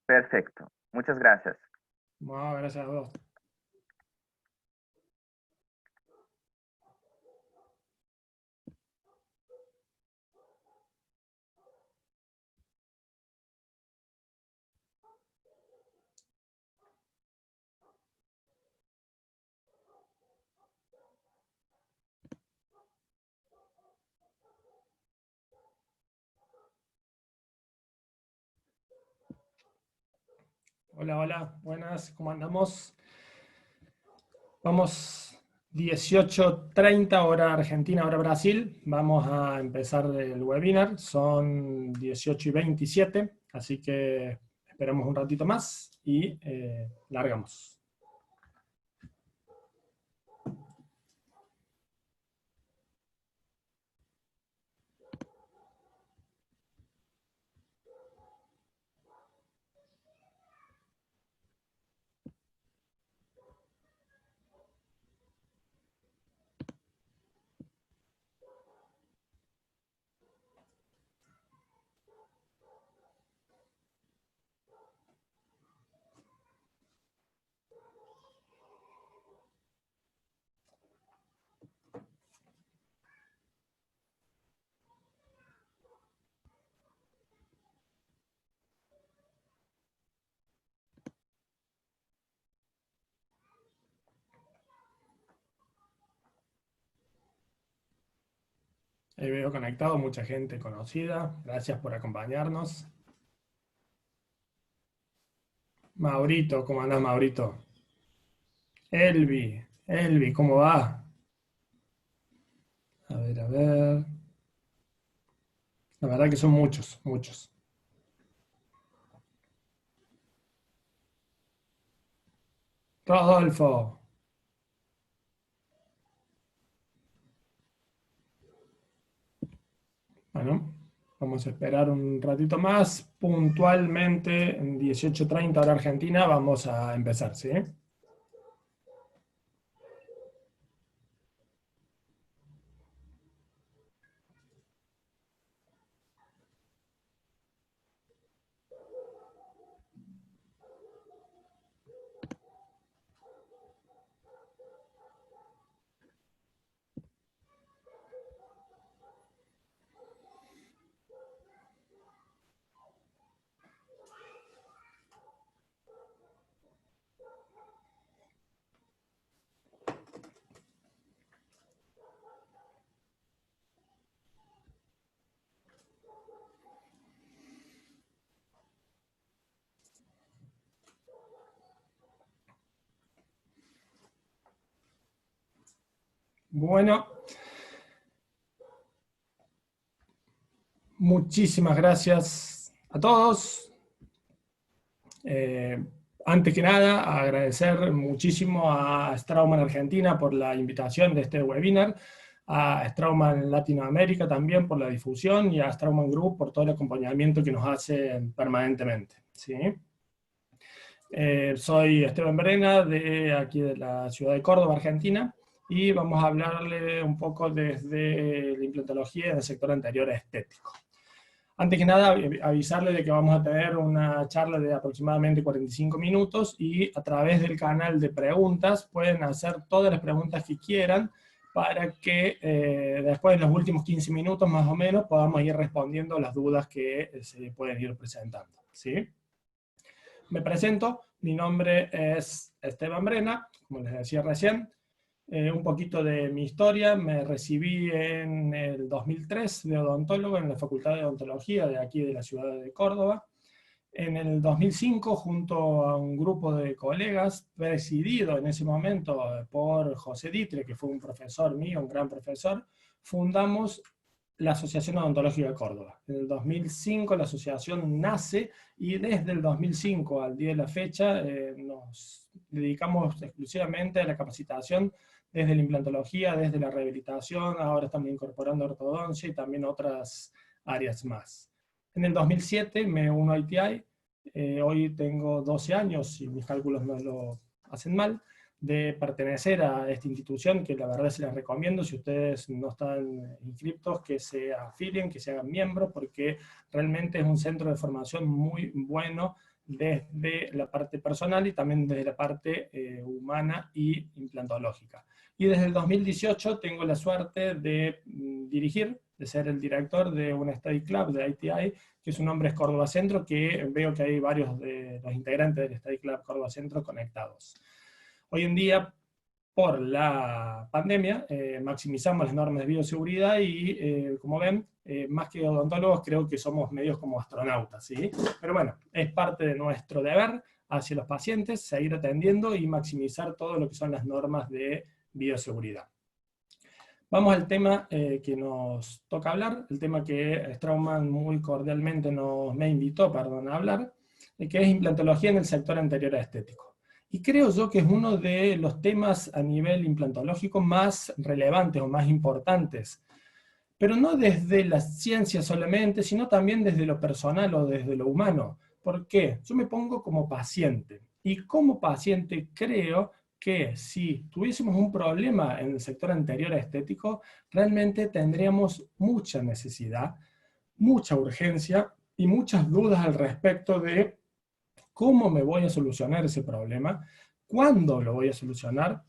Perfecto. Muchas gracias. No, gracias a vos. Hola, hola, buenas, ¿cómo andamos? Vamos 18:30 hora Argentina, hora Brasil. Vamos a empezar el webinar, son 18:27, así que esperamos un ratito más y largamos. Ahí veo conectado mucha gente conocida. Gracias por acompañarnos. Maurito, ¿cómo andás, Maurito? Elvi, ¿cómo va? A ver, a ver. La verdad que son muchos, muchos. Rodolfo. Bueno, vamos a esperar un ratito más. Puntualmente, en 18:30 hora Argentina, vamos a empezar, ¿sí? Bueno, muchísimas gracias a todos. Antes que nada, agradecer muchísimo a Straumann Argentina por la invitación de este webinar, a Straumann Latinoamérica también por la difusión y a Straumann Group por todo el acompañamiento que nos hace permanentemente, ¿sí? Soy Esteban Brena, de aquí de la ciudad de Córdoba, Argentina, y vamos a hablarle un poco desde la implantología en el sector anterior estético. Antes que nada, avisarle de que vamos a tener una charla de aproximadamente 45 minutos y a través del canal de preguntas pueden hacer todas las preguntas que quieran para que después de los últimos 15 minutos más o menos podamos ir respondiendo las dudas que se pueden ir presentando, ¿sí? Me presento, mi nombre es Esteban Brena, como les decía recién. Un poquito de mi historia: me recibí en el 2003 de odontólogo en la Facultad de Odontología de aquí de la ciudad de Córdoba. En el 2005, junto a un grupo de colegas, presidido en ese momento por José Ditre, que fue un profesor mío, un gran profesor, fundamos la Asociación Odontológica de Córdoba. En el 2005 la asociación nace y desde el 2005 al día de la fecha nos dedicamos exclusivamente a la capacitación desde la implantología, desde la rehabilitación. Ahora estamos incorporando ortodoncia y también otras áreas más. En el 2007 me uno a ITI, hoy tengo 12 años, si mis cálculos no lo hacen mal, de pertenecer a esta institución, que la verdad se les recomiendo, si ustedes no están inscriptos, que se afilien, que se hagan miembros, porque realmente es un centro de formación muy bueno desde la parte personal y también desde la parte humana y implantológica. Y desde el 2018 tengo la suerte de dirigir, de ser el director de un study club de ITI, que su nombre es Córdoba Centro, que veo que hay varios de los integrantes del study club Córdoba Centro conectados. Hoy en día, por la pandemia, maximizamos las normas de bioseguridad y, como ven, más que odontólogos, creo que somos medios como astronautas, ¿sí? Pero bueno, es parte de nuestro deber hacia los pacientes, seguir atendiendo y maximizar todo lo que son las normas de bioseguridad. Vamos al tema que nos toca hablar, el tema que Straumann muy cordialmente me invitó a hablar, que es implantología en el sector anterior estético. Y creo yo que es uno de los temas a nivel implantológico más relevantes o más importantes, pero no desde la ciencia solamente, sino también desde lo personal o desde lo humano. ¿Por qué? Yo me pongo como paciente, y como paciente creo que si tuviésemos un problema en el sector anterior estético, realmente tendríamos mucha necesidad, mucha urgencia y muchas dudas al respecto de cómo me voy a solucionar ese problema, cuándo lo voy a solucionar,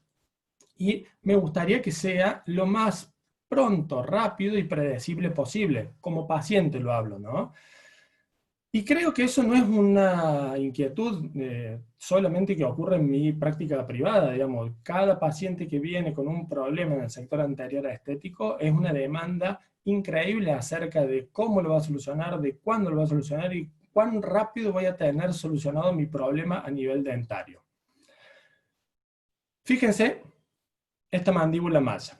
y me gustaría que sea lo más pronto, rápido y predecible posible. Como paciente lo hablo, ¿no? Y creo que eso no es una inquietud solamente que ocurre en mi práctica privada, digamos. Cada paciente que viene con un problema en el sector anterior estético es una demanda increíble acerca de cómo lo va a solucionar, de cuándo lo va a solucionar y cuán rápido voy a tener solucionado mi problema a nivel dentario. Fíjense esta mandíbula maya.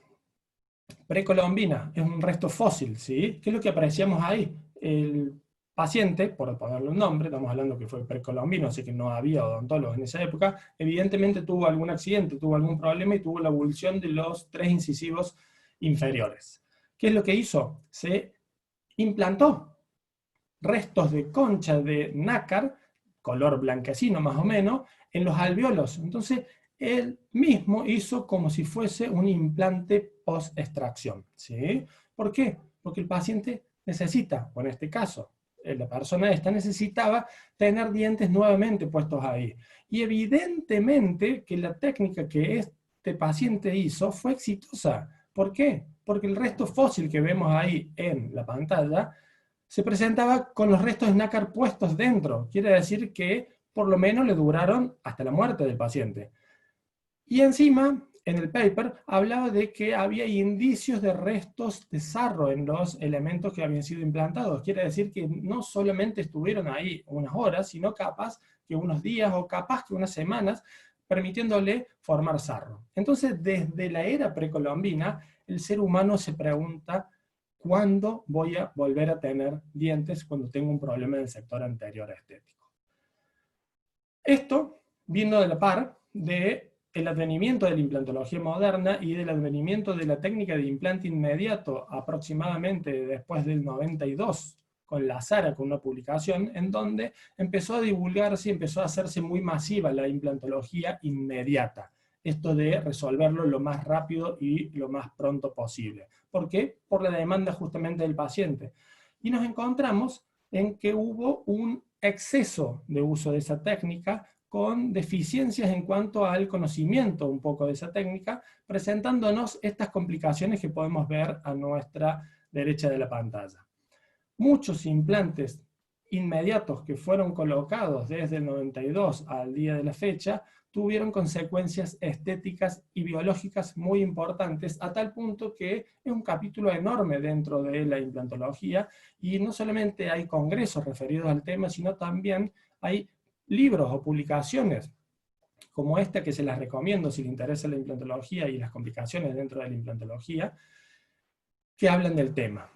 Precolombina, es un resto fósil, ¿sí? ¿Qué es lo que apreciamos ahí? El paciente, por ponerle un nombre, estamos hablando que fue precolombino, así que no había odontólogos en esa época, evidentemente tuvo algún accidente, tuvo algún problema y tuvo la abulsión de los 3 incisivos inferiores. ¿Qué es lo que hizo? Se implantó restos de concha de nácar, color blanquecino más o menos, en los alvéolos. Entonces, él mismo hizo como si fuese un implante post-extracción, ¿sí? ¿Por qué? Porque el paciente necesita, o en este caso, la persona esta necesitaba tener dientes nuevamente puestos ahí. Y evidentemente que la técnica que este paciente hizo fue exitosa. ¿Por qué? Porque el resto fósil que vemos ahí en la pantalla se presentaba con los restos de nácar puestos dentro. Quiere decir que por lo menos le duraron hasta la muerte del paciente. Y encima, en el paper, hablaba de que había indicios de restos de sarro en los elementos que habían sido implantados. Quiere decir que no solamente estuvieron ahí unas horas, sino capaz que unos días o capaz que unas semanas, permitiéndole formar sarro. Entonces, desde la era precolombina, el ser humano se pregunta ¿cuándo voy a volver a tener dientes cuando tengo un problema en el sector anterior estético? Esto vino de la par del advenimiento de la implantología moderna y del advenimiento de la técnica de implante inmediato aproximadamente después del 92, con Lazara, con una publicación, en donde empezó a divulgarse y empezó a hacerse muy masiva la implantología inmediata. Esto de resolverlo lo más rápido y lo más pronto posible. ¿Por qué? Por la demanda justamente del paciente. Y nos encontramos en que hubo un exceso de uso de esa técnica con deficiencias en cuanto al conocimiento un poco de esa técnica, presentándonos estas complicaciones que podemos ver a nuestra derecha de la pantalla. Muchos implantes inmediatos que fueron colocados desde el 92 al día de la fecha tuvieron consecuencias estéticas y biológicas muy importantes, a tal punto que es un capítulo enorme dentro de la implantología, y no solamente hay congresos referidos al tema, sino también hay libros o publicaciones como esta, que se las recomiendo si les interesa la implantología y las complicaciones dentro de la implantología, que hablan del tema.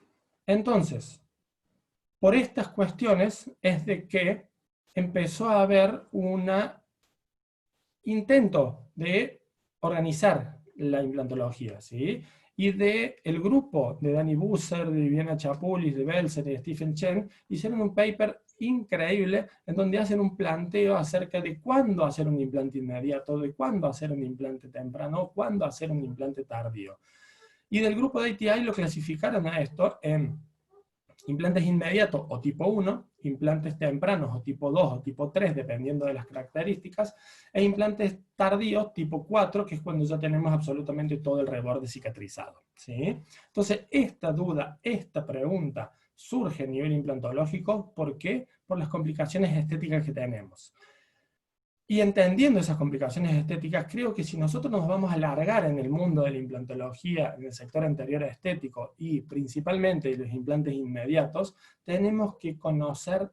Entonces, por estas cuestiones es de que empezó a haber un intento de organizar la implantología, ¿sí? Y el grupo de Danny Busser, de Viviana Chapulis, de Belzer y de Stephen Chen, hicieron un paper increíble en donde hacen un planteo acerca de cuándo hacer un implante inmediato, de cuándo hacer un implante temprano, cuándo hacer un implante tardío. Y del grupo de ITI lo clasificaron a esto en implantes inmediatos o tipo 1, implantes tempranos o tipo 2 o tipo 3, dependiendo de las características, e implantes tardíos tipo 4, que es cuando ya tenemos absolutamente todo el reborde cicatrizado, ¿sí? Entonces, esta duda, esta pregunta surge a nivel implantológico, ¿por qué? Por las complicaciones estéticas que tenemos. Y entendiendo esas complicaciones estéticas, creo que si nosotros nos vamos a alargar en el mundo de la implantología, en el sector anterior estético, y principalmente los implantes inmediatos, tenemos que conocer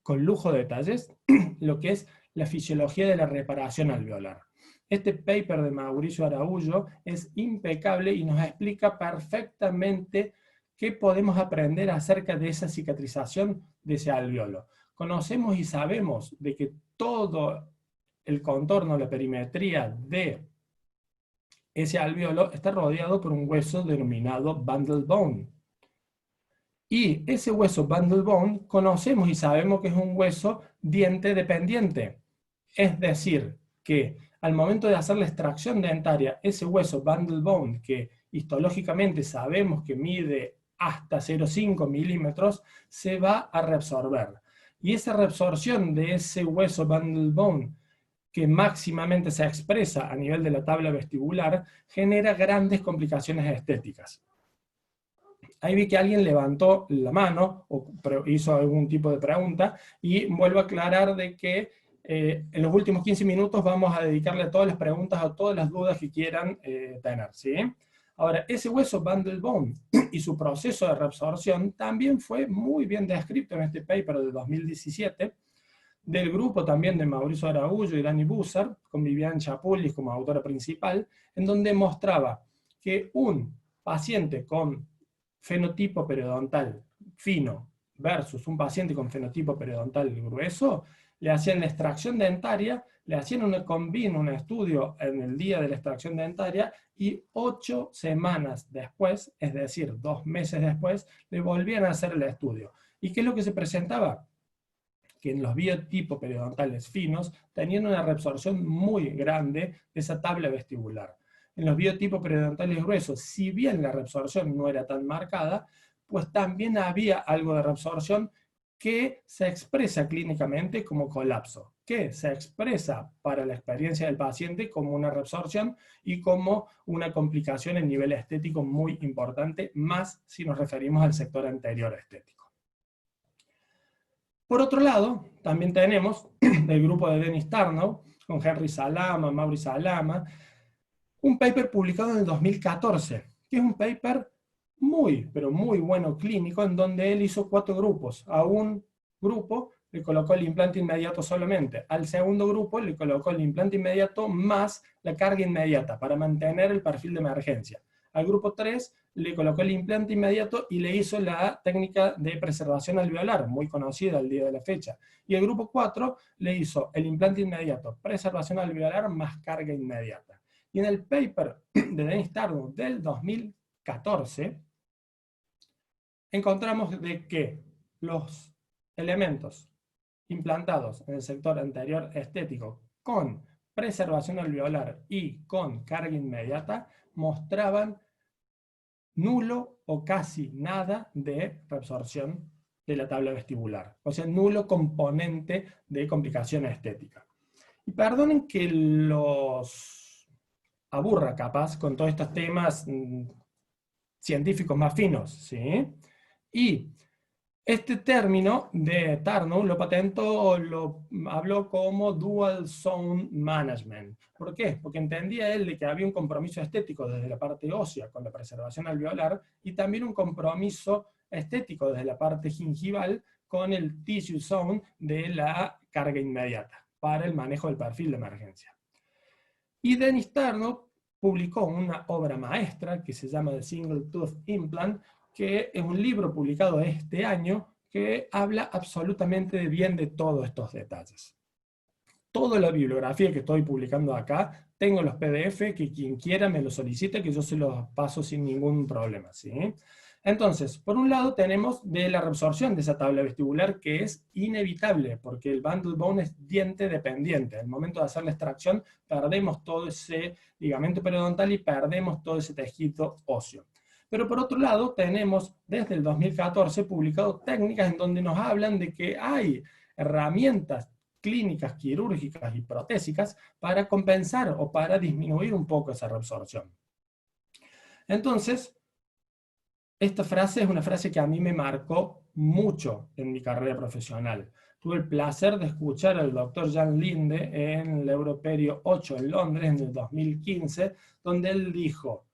con lujo de detalles lo que es la fisiología de la reparación alveolar. Este paper de Mauricio Araújo es impecable y nos explica perfectamente qué podemos aprender acerca de esa cicatrización de ese alveolo. Conocemos y sabemos de que todo el contorno, la perimetría de ese alveolo está rodeado por un hueso denominado bundle bone. Y ese hueso bundle bone conocemos y sabemos que es un hueso diente dependiente. Es decir, que al momento de hacer la extracción dentaria, ese hueso bundle bone, que histológicamente sabemos que mide hasta 0,5 milímetros, se va a reabsorber. Y esa reabsorción de ese hueso bundle bone, que máximamente se expresa a nivel de la tabla vestibular, genera grandes complicaciones estéticas. Ahí vi que alguien levantó la mano o hizo algún tipo de pregunta, y vuelvo a aclarar de que en los últimos 15 minutos vamos a dedicarle a todas las preguntas, a todas las dudas que quieran tener, ¿sí? Ahora, ese hueso bundle bone y su proceso de reabsorción también fue muy bien descrito en este paper de 2017, del grupo también de Mauricio Araújo y Dani Busser, con Vivian Chapulis como autora principal, en donde mostraba que un paciente con fenotipo periodontal fino versus un paciente con fenotipo periodontal grueso, le hacían la extracción dentaria, le hacían un estudio en el día de la extracción dentaria, y 8 semanas después, es decir, 2 meses después, le volvían a hacer el estudio. ¿Y qué es lo que se presentaba? Que en los biotipos periodontales finos tenían una reabsorción muy grande de esa tabla vestibular. En los biotipos periodontales gruesos, si bien la reabsorción no era tan marcada, pues también había algo de reabsorción que se expresa clínicamente como colapso, que se expresa para la experiencia del paciente como una reabsorción y como una complicación en nivel estético muy importante, más si nos referimos al sector anterior estético. Por otro lado, también tenemos el grupo de Dennis Tarnow, con Henry Salama, Mauri Salama, un paper publicado en el 2014, que es un paper muy, pero muy bueno clínico, en donde él hizo 4 grupos. A un grupo le colocó el implante inmediato solamente, al segundo grupo le colocó el implante inmediato más la carga inmediata, para mantener el perfil de emergencia. Al grupo 3 le colocó el implante inmediato y le hizo la técnica de preservación alveolar, muy conocida al día de la fecha. Y el grupo 4 le hizo el implante inmediato, preservación alveolar más carga inmediata. Y en el paper de Dennis Tarnow del 2014, encontramos de que los elementos implantados en el sector anterior estético con preservación alveolar y con carga inmediata mostraban nulo o casi nada de reabsorción de la tabla vestibular, o sea, nulo componente de complicación estética. Y perdonen que los aburra capaz con todos estos temas científicos más finos, ¿sí? Y este término de Tarnow lo patentó, lo habló como Dual Zone Management. ¿Por qué? Porque entendía él de que había un compromiso estético desde la parte ósea con la preservación alveolar, y también un compromiso estético desde la parte gingival con el Tissue Zone de la carga inmediata para el manejo del perfil de emergencia. Y Dennis Tarnow publicó una obra maestra que se llama The Single Tooth Implant, que es un libro publicado este año que habla absolutamente bien de todos estos detalles. Toda la bibliografía que estoy publicando acá, tengo los PDF, que quien quiera me los solicite, que yo se los paso sin ningún problema, ¿sí? Entonces, por un lado tenemos de la reabsorción de esa tabla vestibular, que es inevitable, porque el bundle bone es diente dependiente. Al momento de hacer la extracción, perdemos todo ese ligamento periodontal y perdemos todo ese tejido óseo. Pero por otro lado, tenemos desde el 2014 publicado técnicas en donde nos hablan de que hay herramientas clínicas, quirúrgicas y protésicas para compensar o para disminuir un poco esa reabsorción. Entonces, esta frase es una frase que a mí me marcó mucho en mi carrera profesional. Tuve el placer de escuchar al doctor Jan Linde en el Europerio 8 en Londres en el 2015, donde él dijo,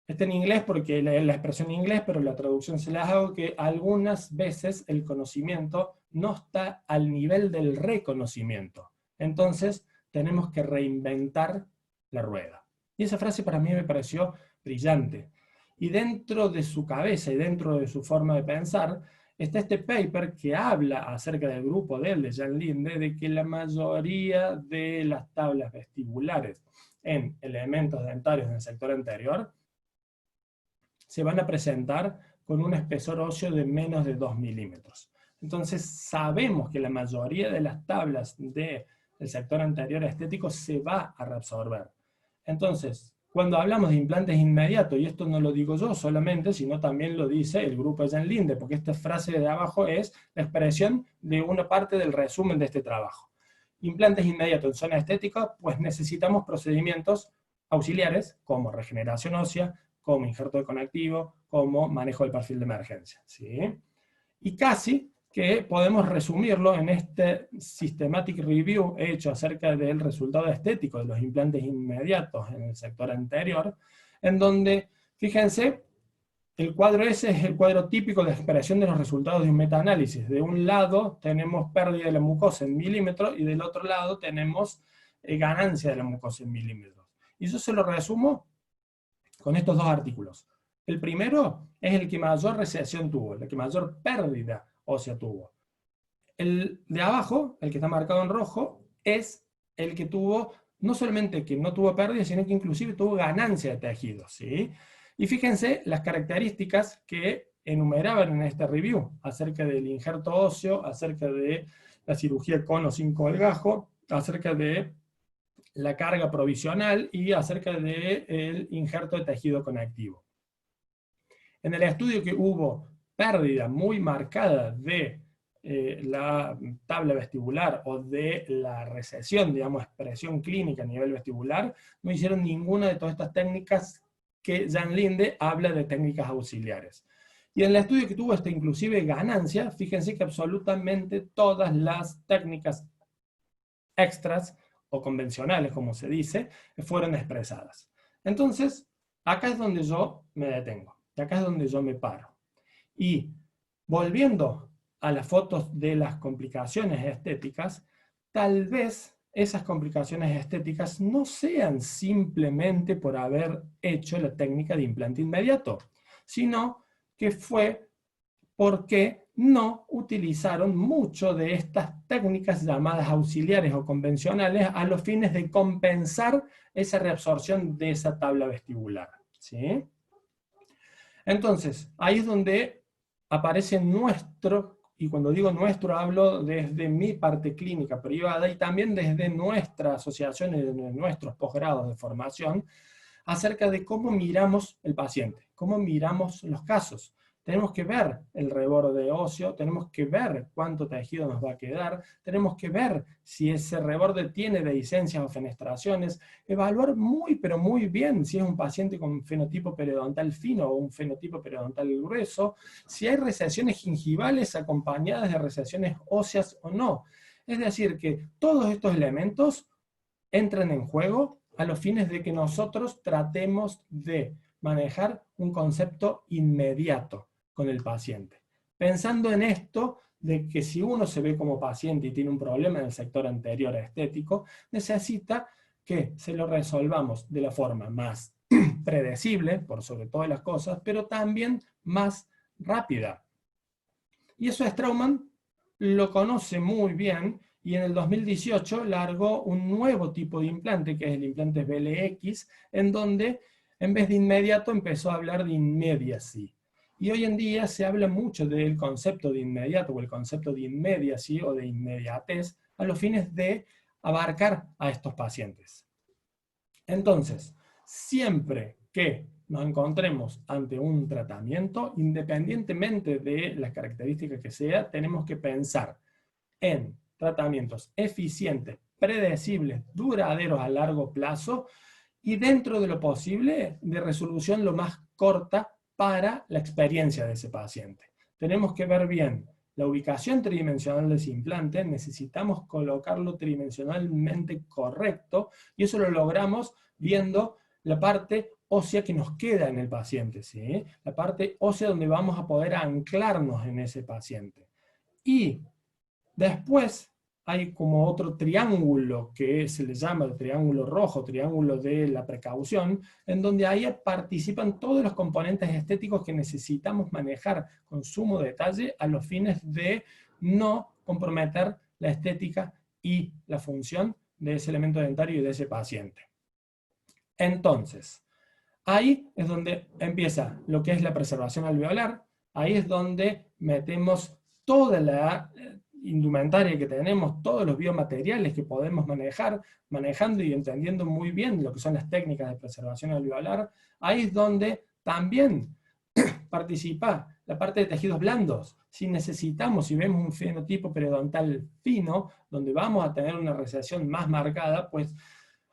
está en inglés porque la expresión en inglés, pero la traducción se la hago, que algunas veces el conocimiento no está al nivel del reconocimiento. Entonces, tenemos que reinventar la rueda. Y esa frase para mí me pareció brillante. Y dentro de su cabeza y dentro de su forma de pensar, está este paper que habla acerca del grupo de él, de Jan Linde, de que la mayoría de las tablas vestibulares en elementos dentarios en el sector anterior se van a presentar con un espesor óseo de menos de 2 milímetros. Entonces sabemos que la mayoría de las tablas del sector anterior estético se va a reabsorber. Entonces, cuando hablamos de implantes inmediatos, y esto no lo digo yo solamente, sino también lo dice el grupo de Jan Linde, porque esta frase de abajo es la expresión de una parte del resumen de este trabajo. Implantes inmediatos en zona estética, pues necesitamos procedimientos auxiliares, como regeneración ósea, como injerto de conectivo, como manejo del perfil de emergencia, ¿sí? Y casi que podemos resumirlo en este systematic review hecho acerca del resultado estético de los implantes inmediatos en el sector anterior, en donde, fíjense, el cuadro ese es el cuadro típico de expresión de los resultados de un metaanálisis. De un lado tenemos pérdida de la mucosa en milímetros y del otro lado tenemos ganancia de la mucosa en milímetros. Y yo se lo resumo con estos dos artículos. El primero es el que mayor recesión tuvo, el que mayor pérdida ósea tuvo. El de abajo, el que está marcado en rojo, es el que tuvo, no solamente que no tuvo pérdida, sino que inclusive tuvo ganancia de tejido, ¿sí? Y fíjense las características que enumeraban en este review, acerca del injerto óseo, acerca de la cirugía con o sin colgajo, acerca de la carga provisional y acerca del injerto de tejido conectivo. En el estudio que hubo pérdida muy marcada de la tabla vestibular o de la recesión, digamos, expresión clínica a nivel vestibular, no hicieron ninguna de todas estas técnicas que Jan Linde habla de técnicas auxiliares. Y en el estudio que tuvo esta inclusive ganancia, fíjense que absolutamente todas las técnicas extras o convencionales, como se dice, fueron expresadas. Entonces, acá es donde yo me detengo, y acá es donde yo me paro. Y volviendo a las fotos de las complicaciones estéticas, tal vez esas complicaciones estéticas no sean simplemente por haber hecho la técnica de implante inmediato, sino que fue porque no utilizaron mucho de estas técnicas llamadas auxiliares o convencionales a los fines de compensar esa reabsorción de esa tabla vestibular, ¿sí? Entonces, ahí es donde aparece nuestro, y cuando digo nuestro hablo desde mi parte clínica privada y también desde nuestra asociación y de nuestros posgrados de formación, acerca de cómo miramos el paciente, cómo miramos los casos. Tenemos que ver el reborde óseo, tenemos que ver cuánto tejido nos va a quedar, tenemos que ver si ese reborde tiene dehiscencias o fenestraciones, evaluar muy pero muy bien si es un paciente con fenotipo periodontal fino o un fenotipo periodontal grueso, si hay recesiones gingivales acompañadas de recesiones óseas o no. Es decir, que todos estos elementos entran en juego a los fines de que nosotros tratemos de manejar un concepto inmediato con el paciente. Pensando en esto, de que si uno se ve como paciente y tiene un problema en el sector anterior estético, necesita que se lo resolvamos de la forma más predecible, por sobre todas las cosas, pero también más rápida. Y eso Straumann lo conoce muy bien, y en el 2018 largó un nuevo tipo de implante, que es el implante BLX, en donde en vez de inmediato empezó a hablar de immediacy. Y hoy en día se habla mucho del concepto de inmediato, o el concepto de immediacy, o de inmediatez, a los fines de abarcar a estos pacientes. Entonces, siempre que nos encontremos ante un tratamiento, independientemente de las características que sea, tenemos que pensar en tratamientos eficientes, predecibles, duraderos a largo plazo, y dentro de lo posible, de resolución lo más corta para la experiencia de ese paciente. Tenemos que ver bien la ubicación tridimensional de ese implante, necesitamos colocarlo tridimensionalmente correcto, y eso lo logramos viendo la parte ósea que nos queda en el paciente, ¿sí? La parte ósea donde vamos a poder anclarnos en ese paciente. Y después hay como otro triángulo que se le llama el triángulo rojo, triángulo de la precaución, en donde ahí participan todos los componentes estéticos que necesitamos manejar con sumo detalle a los fines de no comprometer la estética y la función de ese elemento dentario y de ese paciente. Entonces, ahí es donde empieza lo que es la preservación alveolar, ahí es donde metemos toda la indumentaria que tenemos, todos los biomateriales que podemos manejar, manejando y entendiendo muy bien lo que son las técnicas de preservación alveolar. Ahí es donde también participa la parte de tejidos blandos. Si necesitamos, si vemos un fenotipo periodontal fino, donde vamos a tener una recesión más marcada, pues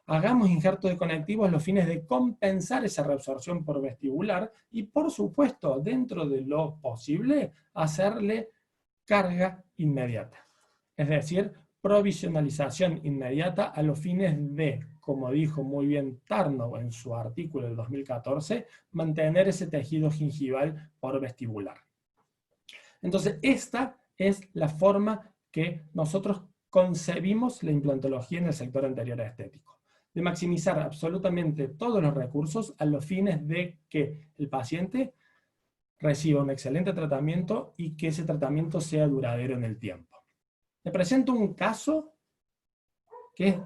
hagamos injertos de conectivos a los fines de compensar esa reabsorción por vestibular y, por supuesto, dentro de lo posible, hacerle carga inmediata. Es decir, provisionalización inmediata a los fines de, como dijo muy bien Tarnow en su artículo del 2014, mantener ese tejido gingival por vestibular. Entonces, esta es la forma que nosotros concebimos la implantología en el sector anterior estético, de maximizar absolutamente todos los recursos a los fines de que el paciente reciba un excelente tratamiento y que ese tratamiento sea duradero en el tiempo. Le presento un caso que es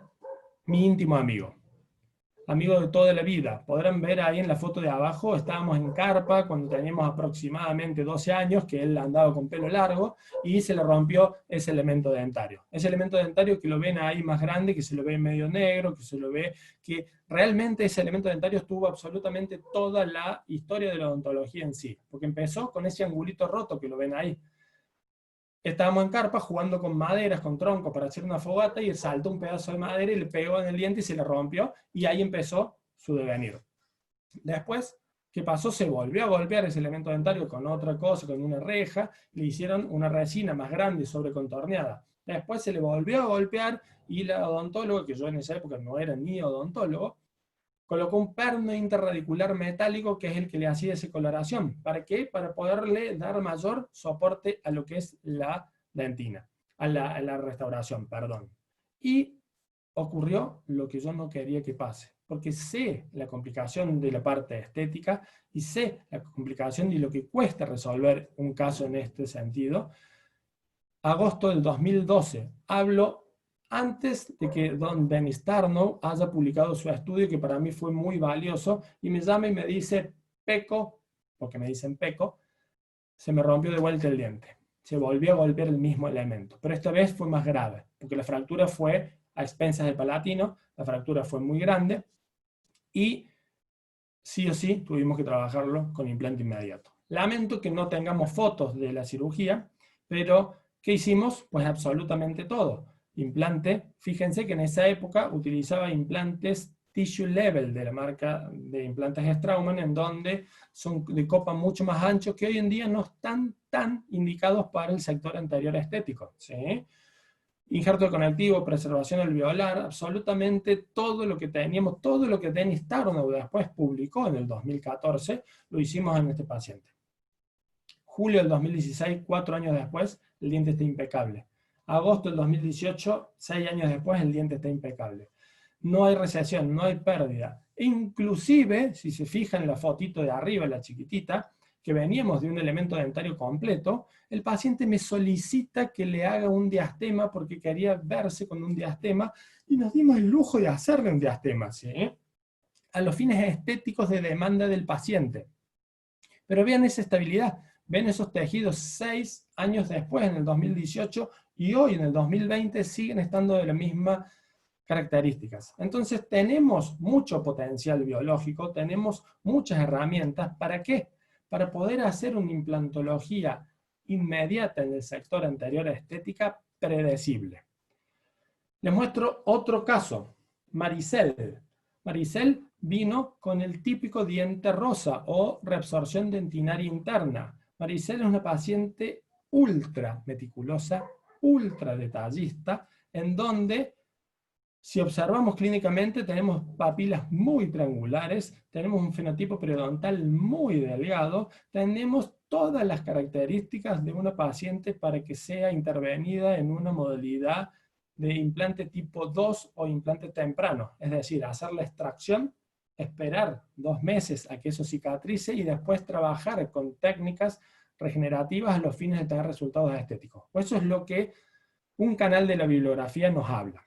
mi íntimo amigo de toda la vida. Podrán ver ahí en la foto de abajo, estábamos en carpa cuando teníamos aproximadamente 12 años, que él andaba con pelo largo, y se le rompió ese elemento dentario. Ese elemento dentario que lo ven ahí más grande, que se lo ve medio negro, que se lo ve, que realmente ese elemento dentario estuvo absolutamente toda la historia de la odontología en sí, porque empezó con ese angulito roto que lo ven ahí. Estábamos en carpa jugando con maderas, con troncos para hacer una fogata, y saltó un pedazo de madera y le pegó en el diente y se le rompió, y ahí empezó su devenir. Después, ¿qué pasó? Se volvió a golpear ese elemento dentario con otra cosa, con una reja, le hicieron una resina más grande sobrecontorneada. Después se le volvió a golpear y la odontóloga, que yo en esa época no era ni odontólogo, colocó un perno interradicular metálico que es el que le hacía esa coloración. ¿Para qué? Para poderle dar mayor soporte a lo que es la dentina, a la restauración, perdón. Y ocurrió lo que yo no quería que pase, porque sé la complicación de la parte estética y sé la complicación y lo que cuesta resolver un caso en este sentido. Agosto del 2012, hablo antes de que don Dennis Tarnow haya publicado su estudio, que para mí fue muy valioso, y me llama y me dice, Peco, porque me dicen Peco, se me rompió de vuelta el diente. Se volvió a golpear el mismo elemento, pero esta vez fue más grave, porque la fractura fue a expensas del palatino, la fractura fue muy grande, y sí o sí tuvimos que trabajarlo con implante inmediato. Lamento que no tengamos fotos de la cirugía, pero ¿qué hicimos? Pues absolutamente todo. Implante, fíjense que en esa época utilizaba implantes Tissue Level de la marca de implantes Straumann, en donde son de copa mucho más ancho, que hoy en día no están tan indicados para el sector anterior estético, ¿sí? Injerto conectivo, preservación alveolar, absolutamente todo lo que teníamos, todo lo que Dennis Tarnow después publicó en el 2014, lo hicimos en este paciente. Julio del 2016, 4 años después, el diente está impecable. Agosto del 2018, 6 años después, el diente está impecable. No hay recesión, no hay pérdida. Inclusive, si se fijan en la fotito de arriba, la chiquitita, que veníamos de un elemento dentario completo, el paciente me solicita que le haga un diastema porque quería verse con un diastema, y nos dimos el lujo de hacerle un diastema, ¿sí? A los fines estéticos de demanda del paciente. Pero vean esa estabilidad, ven esos tejidos 6 años después, en el 2018, y hoy en el 2020 siguen estando de la misma características. Entonces tenemos mucho potencial biológico, tenemos muchas herramientas. ¿Para qué? Para poder hacer una implantología inmediata en el sector anterior a estética predecible. Les muestro otro caso, Maricel. Maricel vino con el típico diente rosa o reabsorción dentinaria interna. Maricel es una paciente ultra meticulosa, ultra detallista, en donde, si observamos clínicamente, tenemos papilas muy triangulares, tenemos un fenotipo periodontal muy delgado, tenemos todas las características de una paciente para que sea intervenida en una modalidad de implante tipo 2 o implante temprano, es decir, hacer la extracción, esperar 2 meses a que eso cicatrice y después trabajar con técnicas regenerativas a los fines de tener resultados estéticos. Eso es lo que un canal de la bibliografía nos habla.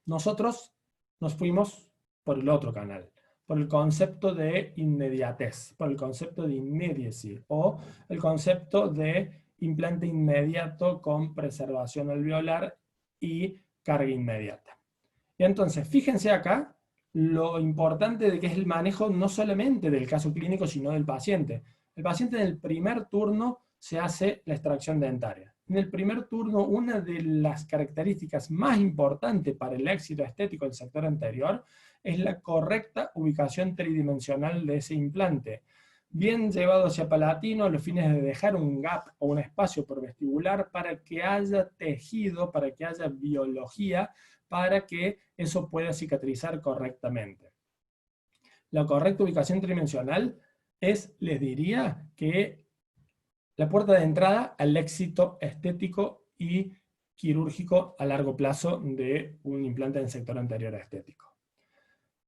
Nosotros nos fuimos por el otro canal, por el concepto de inmediatez, por el concepto de immediacy, o el concepto de implante inmediato con preservación alveolar y carga inmediata. Y entonces, fíjense acá lo importante de que es el manejo no solamente del caso clínico, sino del paciente. El paciente en el primer turno se hace la extracción dentaria. En el primer turno, una de las características más importantes para el éxito estético del sector anterior es la correcta ubicación tridimensional de ese implante. Bien llevado hacia palatino a los fines de dejar un gap o un espacio por vestibular para que haya tejido, para que haya biología, para que eso pueda cicatrizar correctamente. La correcta ubicación tridimensional es, les diría, que la puerta de entrada al éxito estético y quirúrgico a largo plazo de un implante en el sector anterior estético.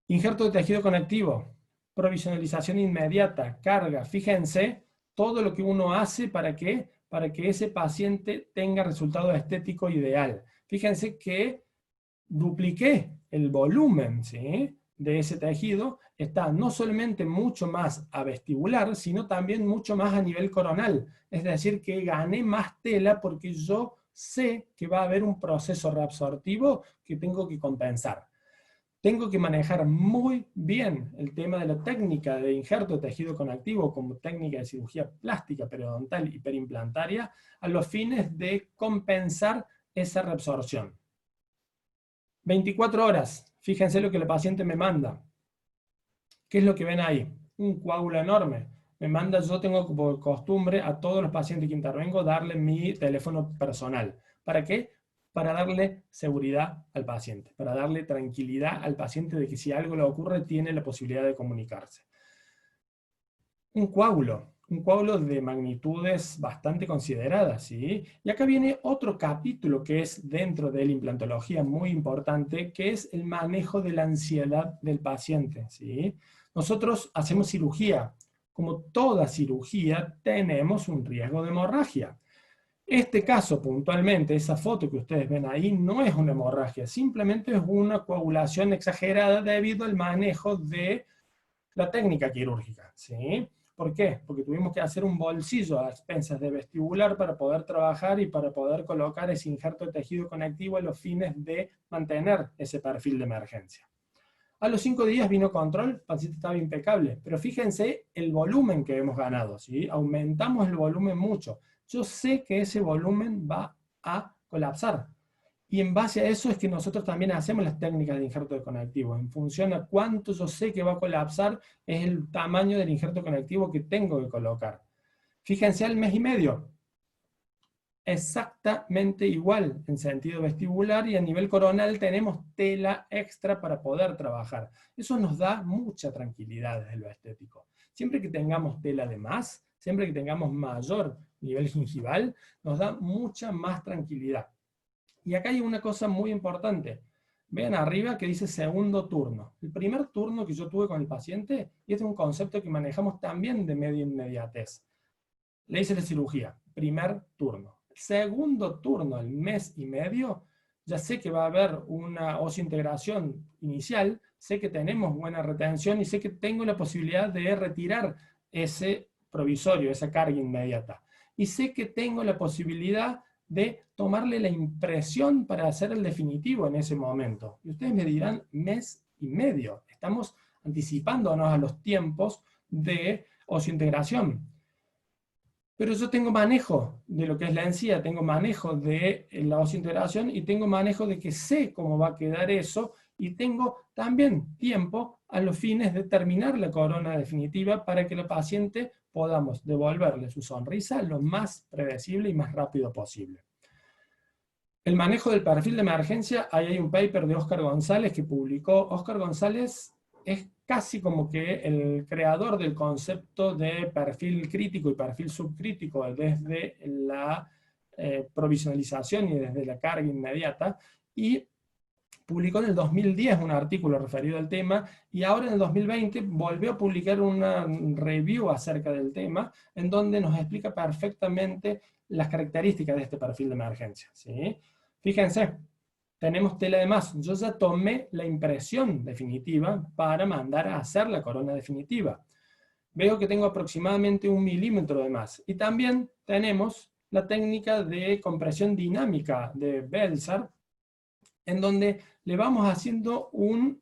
Injerto de tejido conectivo, provisionalización inmediata, carga. Fíjense todo lo que uno hace para que ese paciente tenga resultado estético ideal. Fíjense que dupliqué el volumen, ¿sí?, de ese tejido. Está no solamente mucho más a vestibular, sino también mucho más a nivel coronal. Es decir, que gané más tela porque yo sé que va a haber un proceso reabsortivo que tengo que compensar. Tengo que manejar muy bien el tema de la técnica de injerto de tejido conectivo como técnica de cirugía plástica, periodontal y perimplantaria a los fines de compensar esa reabsorción. 24 horas, fíjense lo que el paciente me manda. ¿Qué es lo que ven ahí? Un coágulo enorme. Me manda, yo tengo por costumbre a todos los pacientes que intervengo darle mi teléfono personal. ¿Para qué? Para darle seguridad al paciente, para darle tranquilidad al paciente de que si algo le ocurre tiene la posibilidad de comunicarse. Un coágulo de magnitudes bastante consideradas, ¿sí? Y acá viene otro capítulo que es dentro de la implantología muy importante, que es el manejo de la ansiedad del paciente, ¿sí? Nosotros hacemos cirugía. Como toda cirugía, tenemos un riesgo de hemorragia. Este caso puntualmente, esa foto que ustedes ven ahí, no es una hemorragia, simplemente es una coagulación exagerada debido al manejo de la técnica quirúrgica, ¿sí? ¿Por qué? Porque tuvimos que hacer un bolsillo a expensas de vestibular para poder trabajar y para poder colocar ese injerto de tejido conectivo a los fines de mantener ese perfil de emergencia. A los 5 días vino control, el paciente estaba impecable, pero fíjense el volumen que hemos ganado, ¿sí? Aumentamos el volumen mucho. Yo sé que ese volumen va a colapsar. Y en base a eso es que nosotros también hacemos las técnicas de injerto de conectivo. En función a cuánto yo sé que va a colapsar, es el tamaño del injerto conectivo que tengo que colocar. Fíjense al mes y medio. Exactamente igual en sentido vestibular, y a nivel coronal tenemos tela extra para poder trabajar. Eso nos da mucha tranquilidad desde lo estético. Siempre que tengamos tela de más, siempre que tengamos mayor nivel gingival, nos da mucha más tranquilidad. Y acá hay una cosa muy importante. Vean arriba que dice segundo turno. El primer turno que yo tuve con el paciente, y este es un concepto que manejamos también de media inmediatez. Le hice la cirugía, primer turno. Segundo turno, al mes y medio, ya sé que va a haber una osseointegración inicial, sé que tenemos buena retención y sé que tengo la posibilidad de retirar ese provisorio, esa carga inmediata. Y sé que tengo la posibilidad de tomarle la impresión para hacer el definitivo en ese momento. Y ustedes me dirán, mes y medio. Estamos anticipándonos a los tiempos de osseointegración. Pero yo tengo manejo de lo que es la encía, tengo manejo de la osseointegración y tengo manejo de que sé cómo va a quedar eso, y tengo también tiempo a los fines de terminar la corona definitiva para que la paciente podamos devolverle su sonrisa lo más predecible y más rápido posible. El manejo del perfil de emergencia, ahí hay un paper de Óscar González que publicó. Óscar González es casi como que el creador del concepto de perfil crítico y perfil subcrítico desde la provisionalización y desde la carga inmediata, y publicó en el 2010 un artículo referido al tema, y ahora en el 2020 volvió a publicar una review acerca del tema, en donde nos explica perfectamente las características de este perfil de emergencia, ¿sí? Fíjense, tenemos tela de más. Yo ya tomé la impresión definitiva para mandar a hacer la corona definitiva. Veo que tengo aproximadamente 1 milímetro de más. Y también tenemos la técnica de compresión dinámica de Belzer, en donde le vamos haciendo un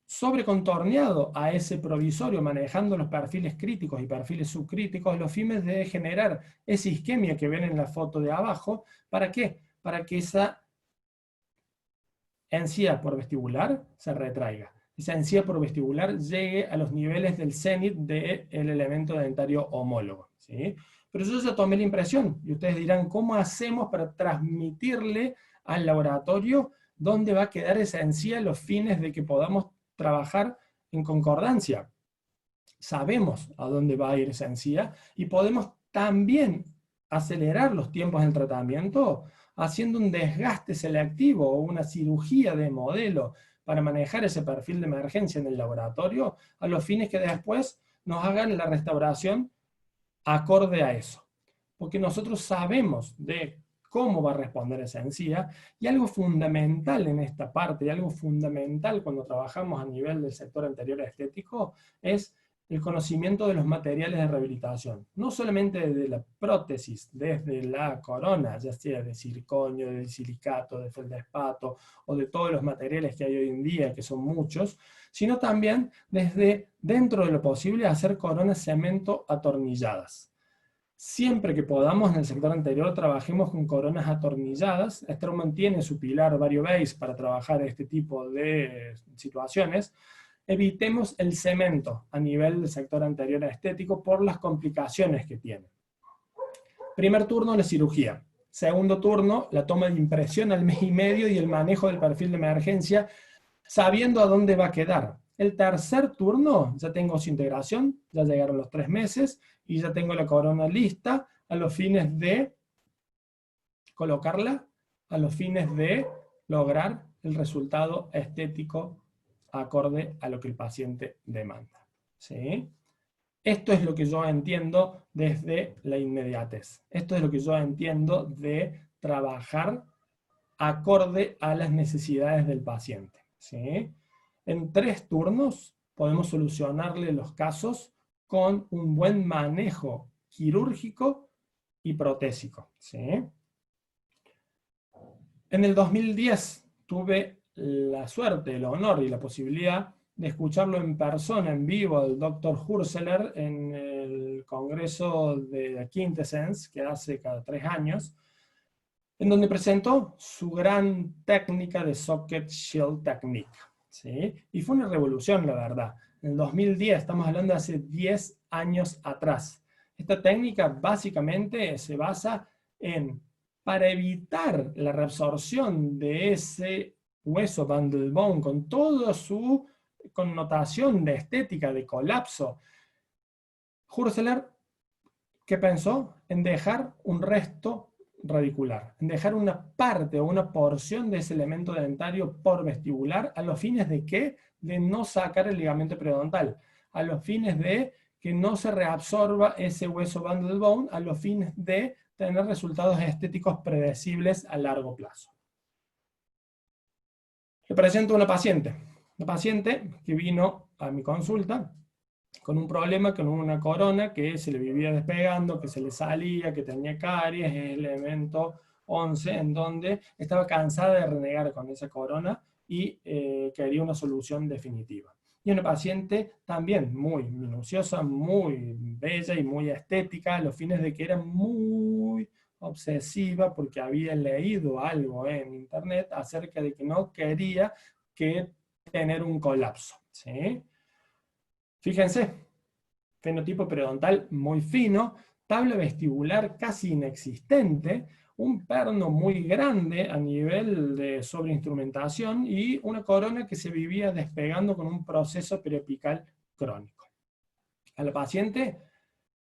sobrecontorneado a ese provisorio, manejando los perfiles críticos y perfiles subcríticos, los fines de generar esa isquemia que ven en la foto de abajo. ¿Para qué? Para que esa encía por vestibular se retraiga. Esa encía por vestibular llegue a los niveles del cenit del elemento dentario homólogo, ¿sí? Pero yo ya tomé la impresión, y ustedes dirán, ¿cómo hacemos para transmitirle al laboratorio dónde va a quedar esa encía a los fines de que podamos trabajar en concordancia? Sabemos a dónde va a ir esa encía, y podemos también acelerar los tiempos del tratamiento haciendo un desgaste selectivo o una cirugía de modelo para manejar ese perfil de emergencia en el laboratorio, a los fines que después nos hagan la restauración acorde a eso. Porque nosotros sabemos de cómo va a responder esa encía, y algo fundamental en esta parte, y algo fundamental cuando trabajamos a nivel del sector anterior estético, es el conocimiento de los materiales de rehabilitación. No solamente desde la prótesis, desde la corona, ya sea de circonio, de silicato, de feldespato, o de todos los materiales que hay hoy en día, que son muchos, sino también desde, dentro de lo posible, hacer coronas cemento atornilladas. Siempre que podamos en el sector anterior trabajemos con coronas atornilladas. Straumann tiene su pilar VarioBase para trabajar este tipo de situaciones. Evitemos el cemento a nivel del sector anterior estético por las complicaciones que tiene. Primer turno, la cirugía. Segundo turno, la toma de impresión al mes y medio y el manejo del perfil de emergencia, sabiendo a dónde va a quedar. El tercer turno, ya tengo osseointegración, ya llegaron los 3 meses, y ya tengo la corona lista a los fines de colocarla, a los fines de lograr el resultado estético acorde a lo que el paciente demanda, ¿sí? Esto es lo que yo entiendo desde la inmediatez. Esto es lo que yo entiendo de trabajar acorde a las necesidades del paciente, ¿sí? En 3 turnos podemos solucionarle los casos con un buen manejo quirúrgico y protésico, ¿sí? En el 2010 tuve la suerte, el honor y la posibilidad de escucharlo en persona, en vivo, al Dr. Hürseler en el congreso de Quintessence, que hace cada 3 años, en donde presentó su gran técnica de Socket Shield Technique, ¿sí? Y fue una revolución, la verdad. En el 2010, estamos hablando de hace 10 años atrás. Esta técnica básicamente se basa en, para evitar la reabsorción de ese hueso bundle bone con toda su connotación de estética, de colapso, Hürseler, ¿qué pensó? En dejar un resto radicular, en dejar una parte o una porción de ese elemento dentario por vestibular, a los fines de ¿qué? De no sacar el ligamento periodontal, a los fines de que no se reabsorba ese hueso bundle bone, a los fines de tener resultados estéticos predecibles a largo plazo. Le presento a una paciente que vino a mi consulta con un problema, con una corona que se le vivía despegando, que se le salía, que tenía caries, elemento 11, en donde estaba cansada de renegar con esa corona y quería una solución definitiva. Y una paciente también muy minuciosa, muy bella y muy estética, a los fines de que era muy obsesiva porque había leído algo en internet acerca de que no quería que tener un colapso, ¿sí? Fíjense, fenotipo periodontal muy fino, tabla vestibular casi inexistente, un perno muy grande a nivel de sobreinstrumentación y una corona que se vivía despegando con un proceso perioapical crónico. A la paciente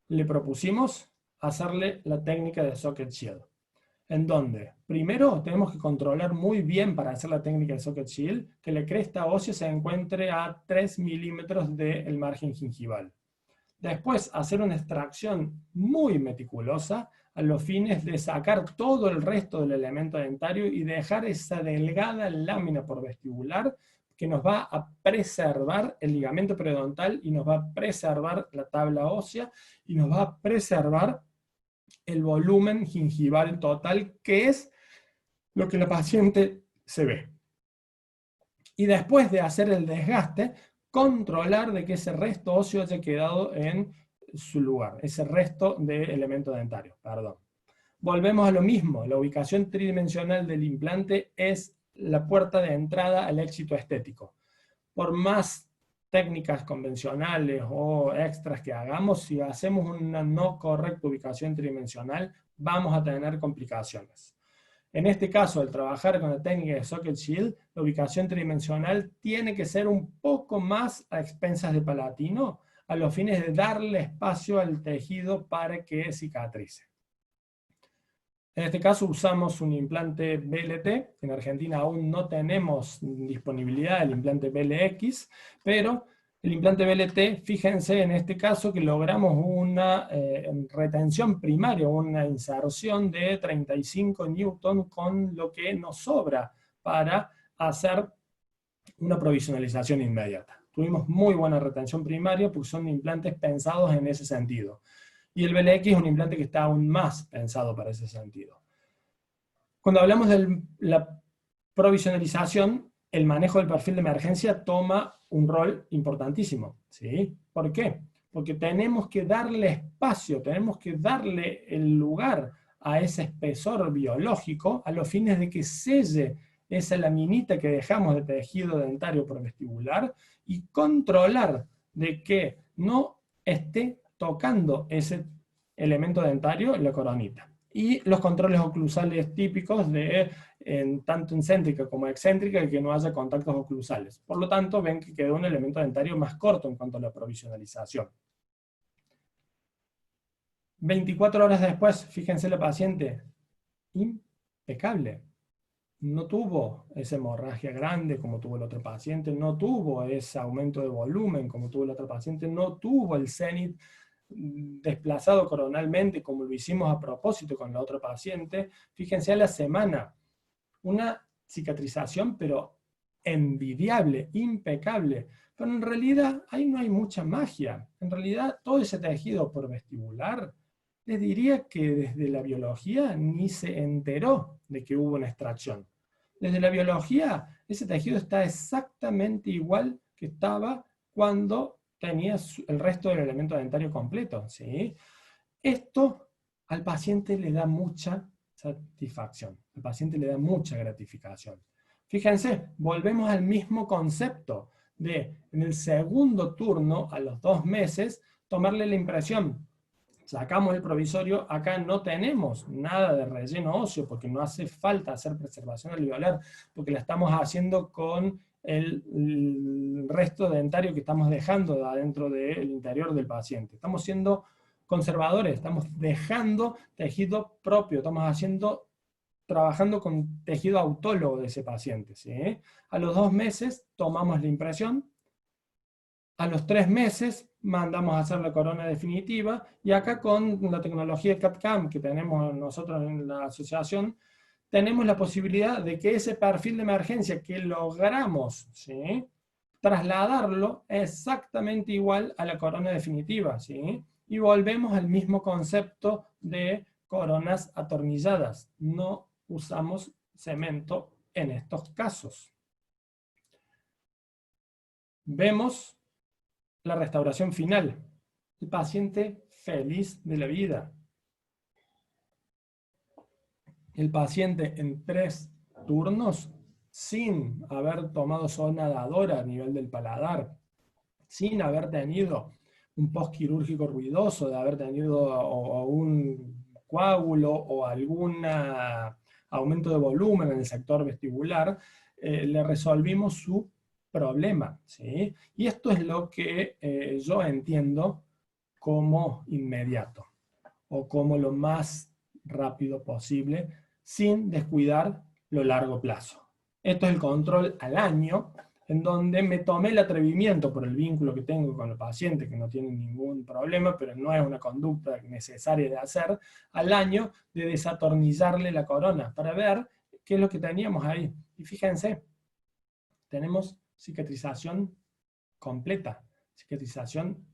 le propusimos hacerle la técnica de socket shield, en donde primero tenemos que controlar muy bien para hacer la técnica de socket shield que la cresta ósea se encuentre a 3 milímetros del margen gingival. Después, hacer una extracción muy meticulosa a los fines de sacar todo el resto del elemento dentario y dejar esa delgada lámina por vestibular que nos va a preservar el ligamento periodontal y nos va a preservar la tabla ósea y nos va a preservar el volumen gingival total, que es lo que la paciente se ve. Y después de hacer el desgaste, controlar de que ese resto óseo haya quedado en su lugar, ese resto de elemento dentario, perdón. Volvemos a lo mismo, la ubicación tridimensional del implante es la puerta de entrada al éxito estético. Por más técnicas convencionales o extras que hagamos, si hacemos una no correcta ubicación tridimensional, vamos a tener complicaciones. En este caso, al trabajar con la técnica de socket shield, la ubicación tridimensional tiene que ser un poco más a expensas de palatino, a los fines de darle espacio al tejido para que cicatrice. En este caso usamos un implante BLT, en Argentina aún no tenemos disponibilidad del implante BLX, pero el implante BLT, fíjense en este caso que logramos una retención primaria, una inserción de 35 newton con lo que nos sobra para hacer una provisionalización inmediata. Tuvimos muy buena retención primaria porque son implantes pensados en ese sentido. Y el BLX es un implante que está aún más pensado para ese sentido. Cuando hablamos de la provisionalización, el manejo del perfil de emergencia toma un rol importantísimo, ¿sí? ¿Por qué? Porque tenemos que darle espacio, tenemos que darle el lugar a ese espesor biológico a los fines de que selle esa laminita que dejamos de tejido dentario por vestibular y controlar de que no esté tocando ese elemento dentario, la coronita. Y los controles oclusales típicos de tanto en céntrica como excéntrica, que no haya contactos oclusales. Por lo tanto, ven que quedó un elemento dentario más corto en cuanto a la provisionalización. 24 horas después, fíjense la paciente, impecable. No tuvo esa hemorragia grande como tuvo el otro paciente, no tuvo ese aumento de volumen como tuvo el otro paciente, no tuvo el cenit desplazado coronalmente como lo hicimos a propósito con la otra paciente. Fíjense a la semana, una cicatrización pero envidiable, impecable, pero en realidad ahí no hay mucha magia. En realidad todo ese tejido por vestibular, les diría que desde la biología ni se enteró de que hubo una extracción. Desde la biología, ese tejido está exactamente igual que estaba cuando tenía el resto del elemento dentario completo, ¿sí? Esto al paciente le da mucha satisfacción, al paciente le da mucha gratificación. Fíjense, volvemos al mismo concepto de, en el segundo turno, a los 2 meses, tomarle la impresión. Sacamos el provisorio, acá no tenemos nada de relleno óseo, porque no hace falta hacer preservación alveolar, porque la estamos haciendo con el resto dentario que estamos dejando adentro del interior del paciente. Estamos siendo conservadores, estamos dejando tejido propio, estamos trabajando con tejido autólogo de ese paciente, ¿sí? A los 2 meses tomamos la impresión, a los 3 meses mandamos a hacer la corona definitiva, y acá con la tecnología CAD/CAM que tenemos nosotros en la asociación, tenemos la posibilidad de que ese perfil de emergencia que logramos, ¿sí?, trasladarlo exactamente igual a la corona definitiva, ¿sí? Y volvemos al mismo concepto de coronas atornilladas. No usamos cemento en estos casos. Vemos la restauración final. El paciente feliz de la vida. El paciente en 3 turnos, sin haber tomado zona nadadora a nivel del paladar, sin haber tenido un postquirúrgico ruidoso, de haber tenido o un coágulo o algún aumento de volumen en el sector vestibular, le resolvimos su problema, ¿sí? Y esto es lo que yo entiendo como inmediato, o como lo más rápido posible, sin descuidar lo largo plazo. Esto es el control al año, en donde me tomé el atrevimiento por el vínculo que tengo con el paciente, que no tiene ningún problema, pero no es una conducta necesaria de hacer, al año de desatornillarle la corona, para ver qué es lo que teníamos ahí. Y fíjense, tenemos cicatrización completa, cicatrización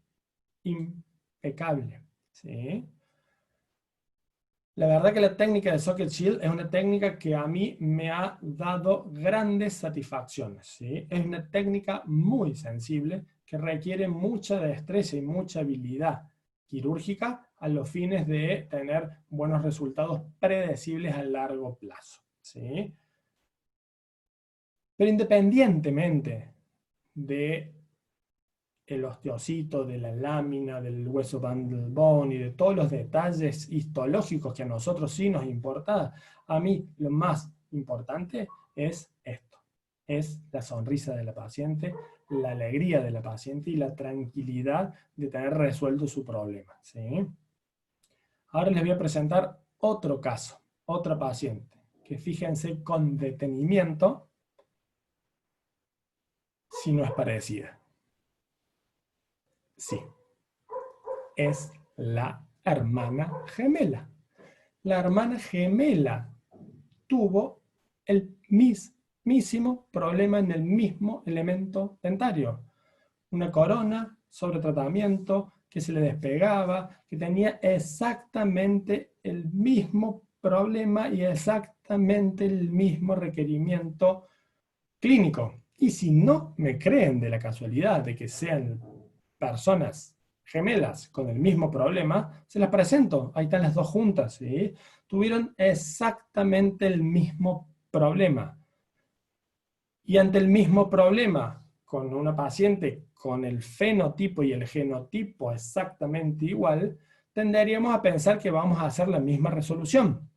impecable, ¿sí? La verdad que la técnica de Socket Shield es una técnica que a mí me ha dado grandes satisfacciones, ¿sí? Es una técnica muy sensible que requiere mucha destreza y mucha habilidad quirúrgica a los fines de tener buenos resultados predecibles a largo plazo, ¿sí? Pero independientemente de el osteocito, de la lámina, del hueso bundle bone y de todos los detalles histológicos que a nosotros sí nos importa, a mí lo más importante es esto. Es la sonrisa de la paciente, la alegría de la paciente y la tranquilidad de tener resuelto su problema, ¿sí? Ahora les voy a presentar otro caso, otra paciente, que fíjense con detenimiento si no es parecida. Sí, es la hermana gemela. La hermana gemela tuvo el mismísimo problema en el mismo elemento dentario. Una corona sobre tratamiento que se le despegaba, que tenía exactamente el mismo problema y exactamente el mismo requerimiento clínico. Y si no me creen de la casualidad de que sean personas gemelas con el mismo problema, se las presento. Ahí están las dos juntas, ¿sí? Tuvieron exactamente el mismo problema. Y ante el mismo problema, con una paciente con el fenotipo y el genotipo exactamente igual, tenderíamos a pensar que vamos a hacer la misma resolución.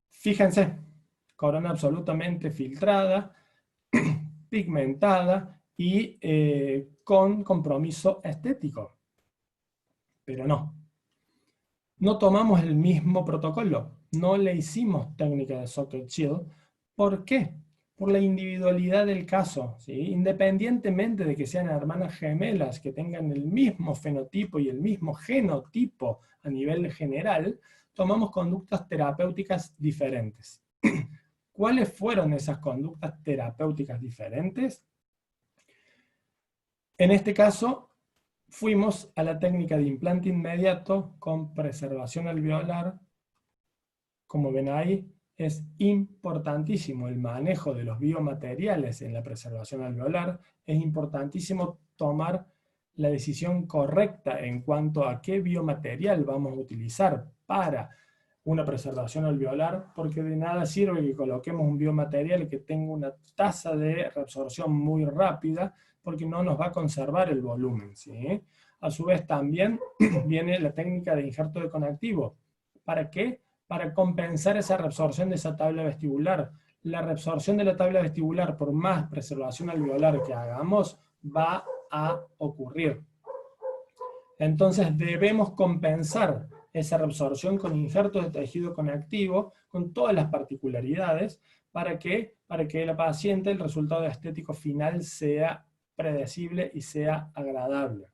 Fíjense, corona absolutamente filtrada, pigmentada y con compromiso estético. Pero no. No tomamos el mismo protocolo. No le hicimos técnica de Socket Shield. ¿Por qué? Por la individualidad del caso, ¿sí? Independientemente de que sean hermanas gemelas, que tengan el mismo fenotipo y el mismo genotipo a nivel general, tomamos conductas terapéuticas diferentes. ¿Cuáles fueron esas conductas terapéuticas diferentes? En este caso, fuimos a la técnica de implante inmediato con preservación alveolar. Como ven ahí, es importantísimo el manejo de los biomateriales en la preservación alveolar. Es importantísimo tomar la decisión correcta en cuanto a qué biomaterial vamos a utilizar para una preservación alveolar, porque de nada sirve que coloquemos un biomaterial que tenga una tasa de reabsorción muy rápida, porque no nos va a conservar el volumen, ¿sí? A su vez también viene la técnica de injerto de conectivo. ¿Para qué? Para compensar esa reabsorción de esa tabla vestibular. La reabsorción de la tabla vestibular, por más preservación alveolar que hagamos, va a ocurrir. Entonces debemos compensar esa reabsorción con injertos de tejido conectivo, con todas las particularidades, para que la paciente, el resultado estético final sea predecible y sea agradable.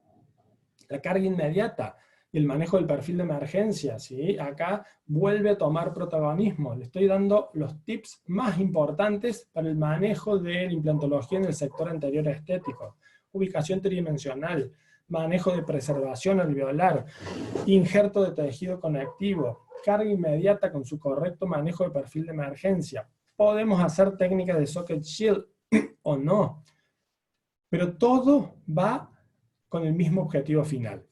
La carga inmediata y el manejo del perfil de emergencia, ¿sí? Acá vuelve a tomar protagonismo. Le estoy dando los tips más importantes para el manejo de la implantología en el sector anterior estético. Ubicación tridimensional, manejo de preservación alveolar, injerto de tejido conectivo, carga inmediata con su correcto manejo de perfil de emergencia. Podemos hacer técnicas de socket shield o no, pero todo va con el mismo objetivo final,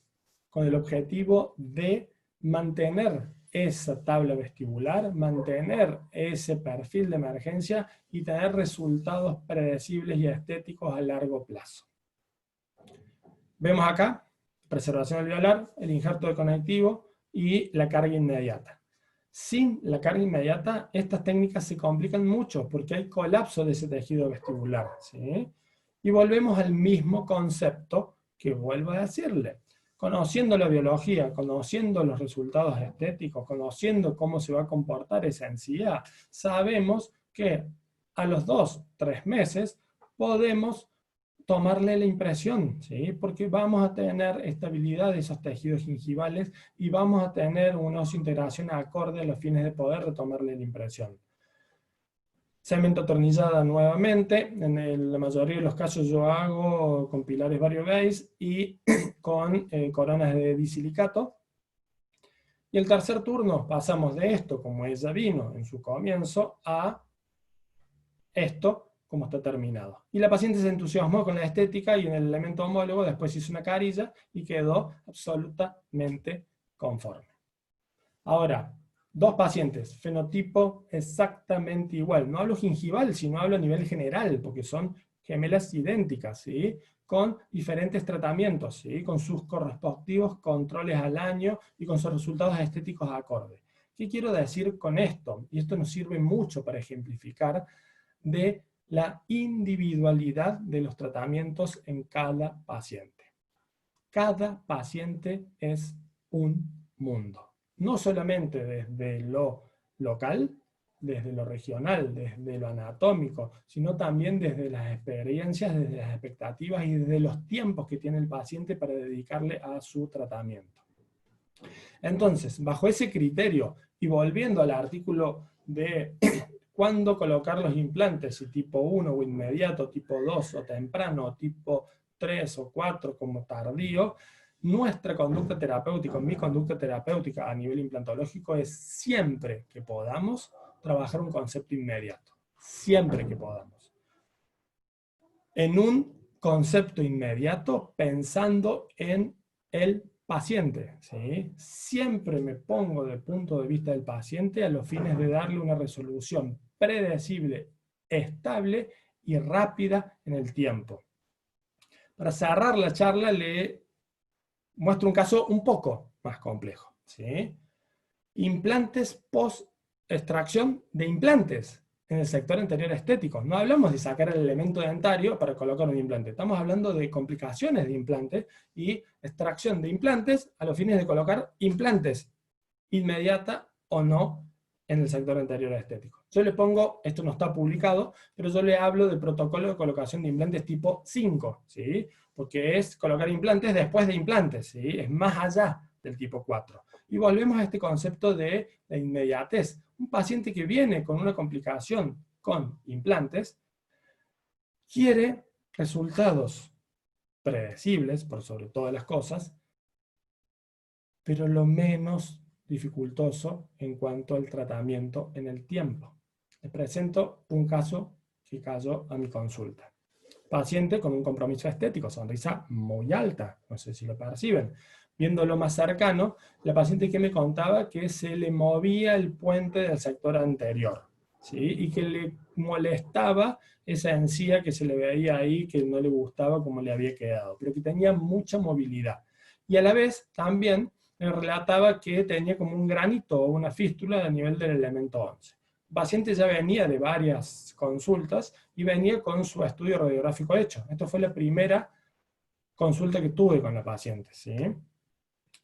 con el objetivo de mantener esa tabla vestibular, mantener ese perfil de emergencia y tener resultados predecibles y estéticos a largo plazo. Vemos acá, preservación alveolar, el injerto de conectivo y la carga inmediata. Sin la carga inmediata, estas técnicas se complican mucho porque hay colapso de ese tejido vestibular, ¿sí? Y volvemos al mismo concepto que vuelvo a decirle. Conociendo la biología, conociendo los resultados estéticos, conociendo cómo se va a comportar esa encía, sabemos que a los 2-3 meses podemos tomarle la impresión, ¿sí? Porque vamos a tener estabilidad de esos tejidos gingivales y vamos a tener una integración acorde a los fines de poder retomarle la impresión. Cemento atornillada nuevamente, en la mayoría de los casos yo hago con pilares variobase y con coronas de disilicato. Y el tercer turno pasamos de esto, como ella vino en su comienzo, a esto, como está terminado. Y la paciente se entusiasmó con la estética y en el elemento homólogo después hizo una carilla y quedó absolutamente conforme. Ahora, dos pacientes, fenotipo exactamente igual. No hablo gingival, sino hablo a nivel general, porque son gemelas idénticas, ¿sí? Con diferentes tratamientos, ¿sí? Con sus correspectivos controles al año y con sus resultados estéticos acordes. ¿Qué quiero decir con esto? Y esto nos sirve mucho para ejemplificar de la individualidad de los tratamientos en cada paciente. Cada paciente es un mundo. No solamente desde lo local, desde lo regional, desde lo anatómico, sino también desde las experiencias, desde las expectativas y desde los tiempos que tiene el paciente para dedicarle a su tratamiento. Entonces, bajo ese criterio, y volviendo al artículo de cuándo colocar los implantes, si tipo 1 o inmediato, tipo 2 o temprano, tipo 3 o 4 como tardío, nuestra conducta terapéutica, mi conducta terapéutica a nivel implantológico es siempre que podamos trabajar un concepto inmediato. Siempre que podamos. En un concepto inmediato pensando en el paciente, ¿sí? Siempre me pongo del punto de vista del paciente a los fines de darle una resolución predecible, estable y rápida en el tiempo. Para cerrar la charla le muestro un caso un poco más complejo, ¿sí? Implantes post-extracción de implantes en el sector anterior estético. No hablamos de sacar el elemento dentario para colocar un implante. Estamos hablando de complicaciones de implantes y extracción de implantes a los fines de colocar implantes inmediata o no en el sector anterior estético. Yo le pongo, esto no está publicado, pero yo le hablo del protocolo de colocación de implantes tipo 5, ¿sí? Porque es colocar implantes después de implantes, ¿sí? Es más allá del tipo 4. Y volvemos a este concepto de la inmediatez. Un paciente que viene con una complicación con implantes quiere resultados predecibles, por sobre todas las cosas, pero lo menos dificultoso en cuanto al tratamiento en el tiempo. Les presento un caso que cayó a mi consulta. Paciente con un compromiso estético, sonrisa muy alta, no sé si lo perciben. Viéndolo más cercano, la paciente que me contaba que se le movía el puente del sector anterior, ¿sí? Y que le molestaba esa encía que se le veía ahí, que no le gustaba como le había quedado, pero que tenía mucha movilidad. Y a la vez también me relataba que tenía como un granito o una fístula a nivel del elemento 11. El paciente ya venía de varias consultas y venía con su estudio radiográfico hecho. Esto fue la primera consulta que tuve con la paciente, ¿sí?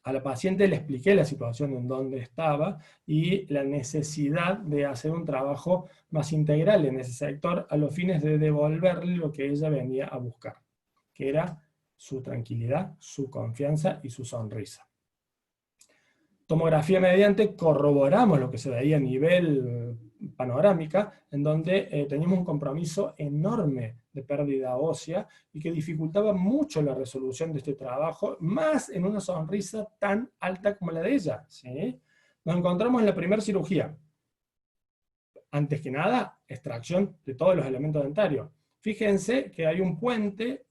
A la paciente le expliqué la situación en donde estaba y la necesidad de hacer un trabajo más integral en ese sector a los fines de devolverle lo que ella venía a buscar, que era su tranquilidad, su confianza y su sonrisa. Tomografía mediante corroboramos lo que se veía a nivel panorámica, en donde teníamos un compromiso enorme de pérdida ósea y que dificultaba mucho la resolución de este trabajo, más en una sonrisa tan alta como la de ella, ¿sí? Nos encontramos en la primera cirugía. Antes que nada, extracción de todos los elementos dentarios. Fíjense que hay un puente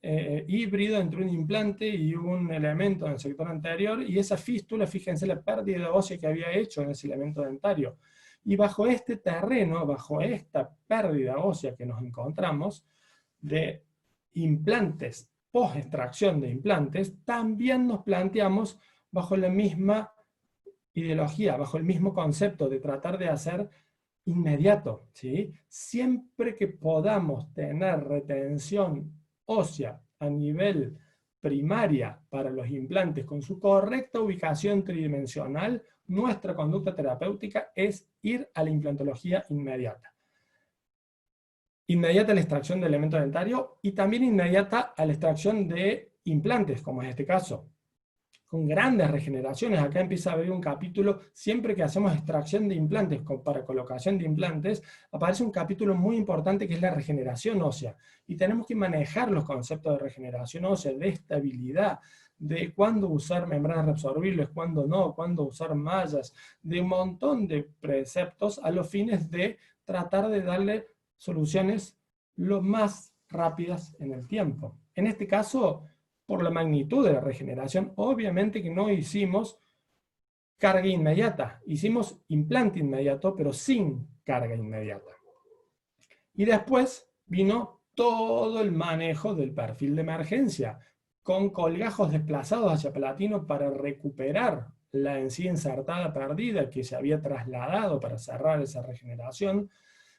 híbrido entre un implante y un elemento en el sector anterior, y esa fístula, fíjense la pérdida ósea que había hecho en ese elemento dentario. Y bajo este terreno, bajo esta pérdida ósea que nos encontramos, de implantes, post-extracción de implantes, también nos planteamos bajo la misma ideología, bajo el mismo concepto de tratar de hacer inmediato, ¿sí? Siempre que podamos tener retención ósea a nivel primaria para los implantes con su correcta ubicación tridimensional, nuestra conducta terapéutica es ir a la implantología inmediata. Inmediata a la extracción de elemento dentario y también inmediata a la extracción de implantes, como es este caso. Con grandes regeneraciones, acá empieza a haber un capítulo, siempre que hacemos extracción de implantes para colocación de implantes, aparece un capítulo muy importante que es la regeneración ósea. Y tenemos que manejar los conceptos de regeneración ósea, de estabilidad, de cuándo usar membranas reabsorbibles, cuándo no, cuándo usar mallas, de un montón de preceptos a los fines de tratar de darle soluciones lo más rápidas en el tiempo. En este caso, por la magnitud de la regeneración, obviamente que no hicimos carga inmediata, hicimos implante inmediato, pero sin carga inmediata. Y después vino todo el manejo del perfil de emergencia, con colgajos desplazados hacia palatino para recuperar la encía insertada perdida que se había trasladado para cerrar esa regeneración,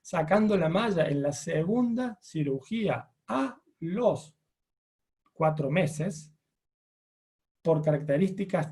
sacando la malla en la segunda cirugía a los 4 meses, por características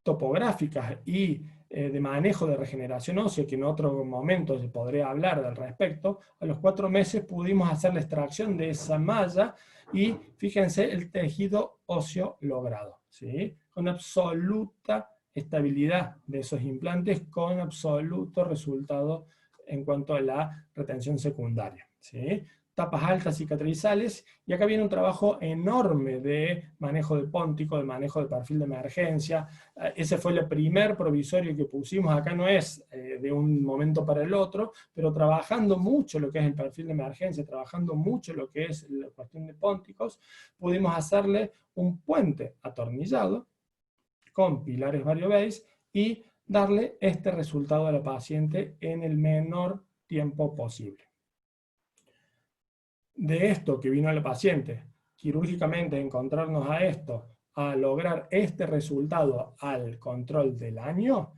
topográficas y de manejo de regeneración ósea, que en otro momento se podría hablar al respecto. A los 4 meses pudimos hacer la extracción de esa malla y fíjense el tejido óseo logrado, ¿sí? Con absoluta estabilidad de esos implantes, con absoluto resultado en cuanto a la retención secundaria, ¿sí? Tapas altas cicatrizales, y acá viene un trabajo enorme de manejo de póntico, de manejo de perfil de emergencia. Ese fue el primer provisorio que pusimos, acá no es de un momento para el otro, pero trabajando mucho lo que es el perfil de emergencia, trabajando mucho lo que es la cuestión de pónticos, pudimos hacerle un puente atornillado con pilares variobase y darle este resultado a la paciente en el menor tiempo posible. De esto que vino al paciente, quirúrgicamente encontrarnos a esto, a lograr este resultado al control del año,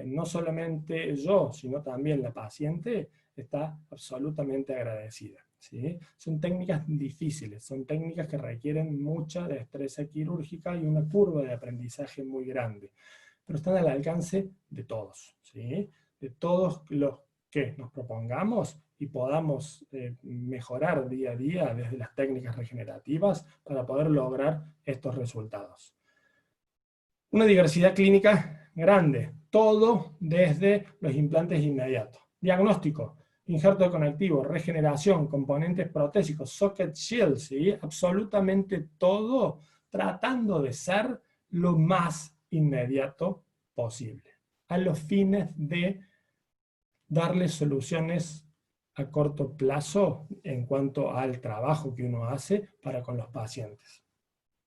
no solamente yo, sino también la paciente está absolutamente agradecida, ¿sí? Son técnicas difíciles, son técnicas que requieren mucha destreza quirúrgica y una curva de aprendizaje muy grande, pero están al alcance de todos, ¿sí? De todos los que nos propongamos y podamos mejorar día a día desde las técnicas regenerativas para poder lograr estos resultados. Una diversidad clínica grande, todo desde los implantes inmediatos. Diagnóstico, injerto conectivo, regeneración, componentes protésicos, socket shield, ¿sí? Absolutamente todo tratando de ser lo más inmediato posible, a los fines de darle soluciones a corto plazo en cuanto al trabajo que uno hace para con los pacientes.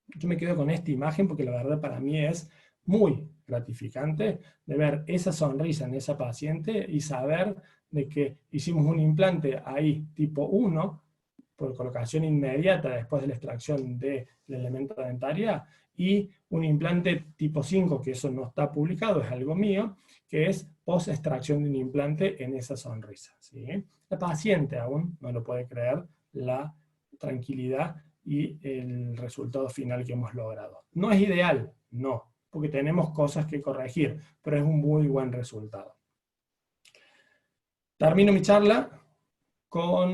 Yo me quedo con esta imagen porque la verdad para mí es muy gratificante de ver esa sonrisa en esa paciente y saber de que hicimos un implante ahí tipo 1 por colocación inmediata después de la extracción del elemento dentaria, y un implante tipo 5, que eso no está publicado, es algo mío, que es post-extracción de un implante en esa sonrisa, ¿sí? La paciente aún no lo puede creer, la tranquilidad y el resultado final que hemos logrado. No es ideal, no, porque tenemos cosas que corregir, pero es un muy buen resultado. Termino mi charla con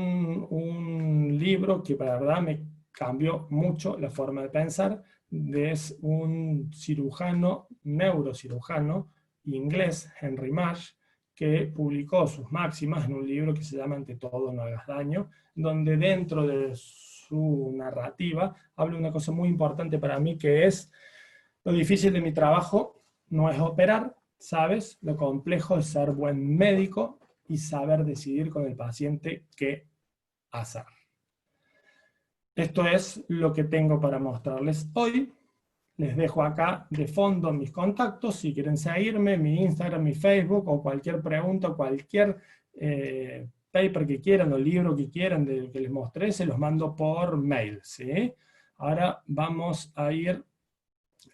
un libro que para verdad me cambió mucho la forma de pensar. Es un cirujano, neurocirujano inglés, Henry Marsh, que publicó sus máximas en un libro que se llama Ante todo no hagas daño, donde dentro de su narrativa habla de una cosa muy importante para mí, que es: lo difícil de mi trabajo no es operar, sabes lo complejo de ser buen médico y saber decidir con el paciente qué hacer. Esto es lo que tengo para mostrarles hoy. Les dejo acá de fondo mis contactos, si quieren seguirme, mi Instagram, mi Facebook, o cualquier pregunta, cualquier paper que quieran, o libro que quieran de que les mostré, se los mando por mail, ¿sí? Ahora vamos a ir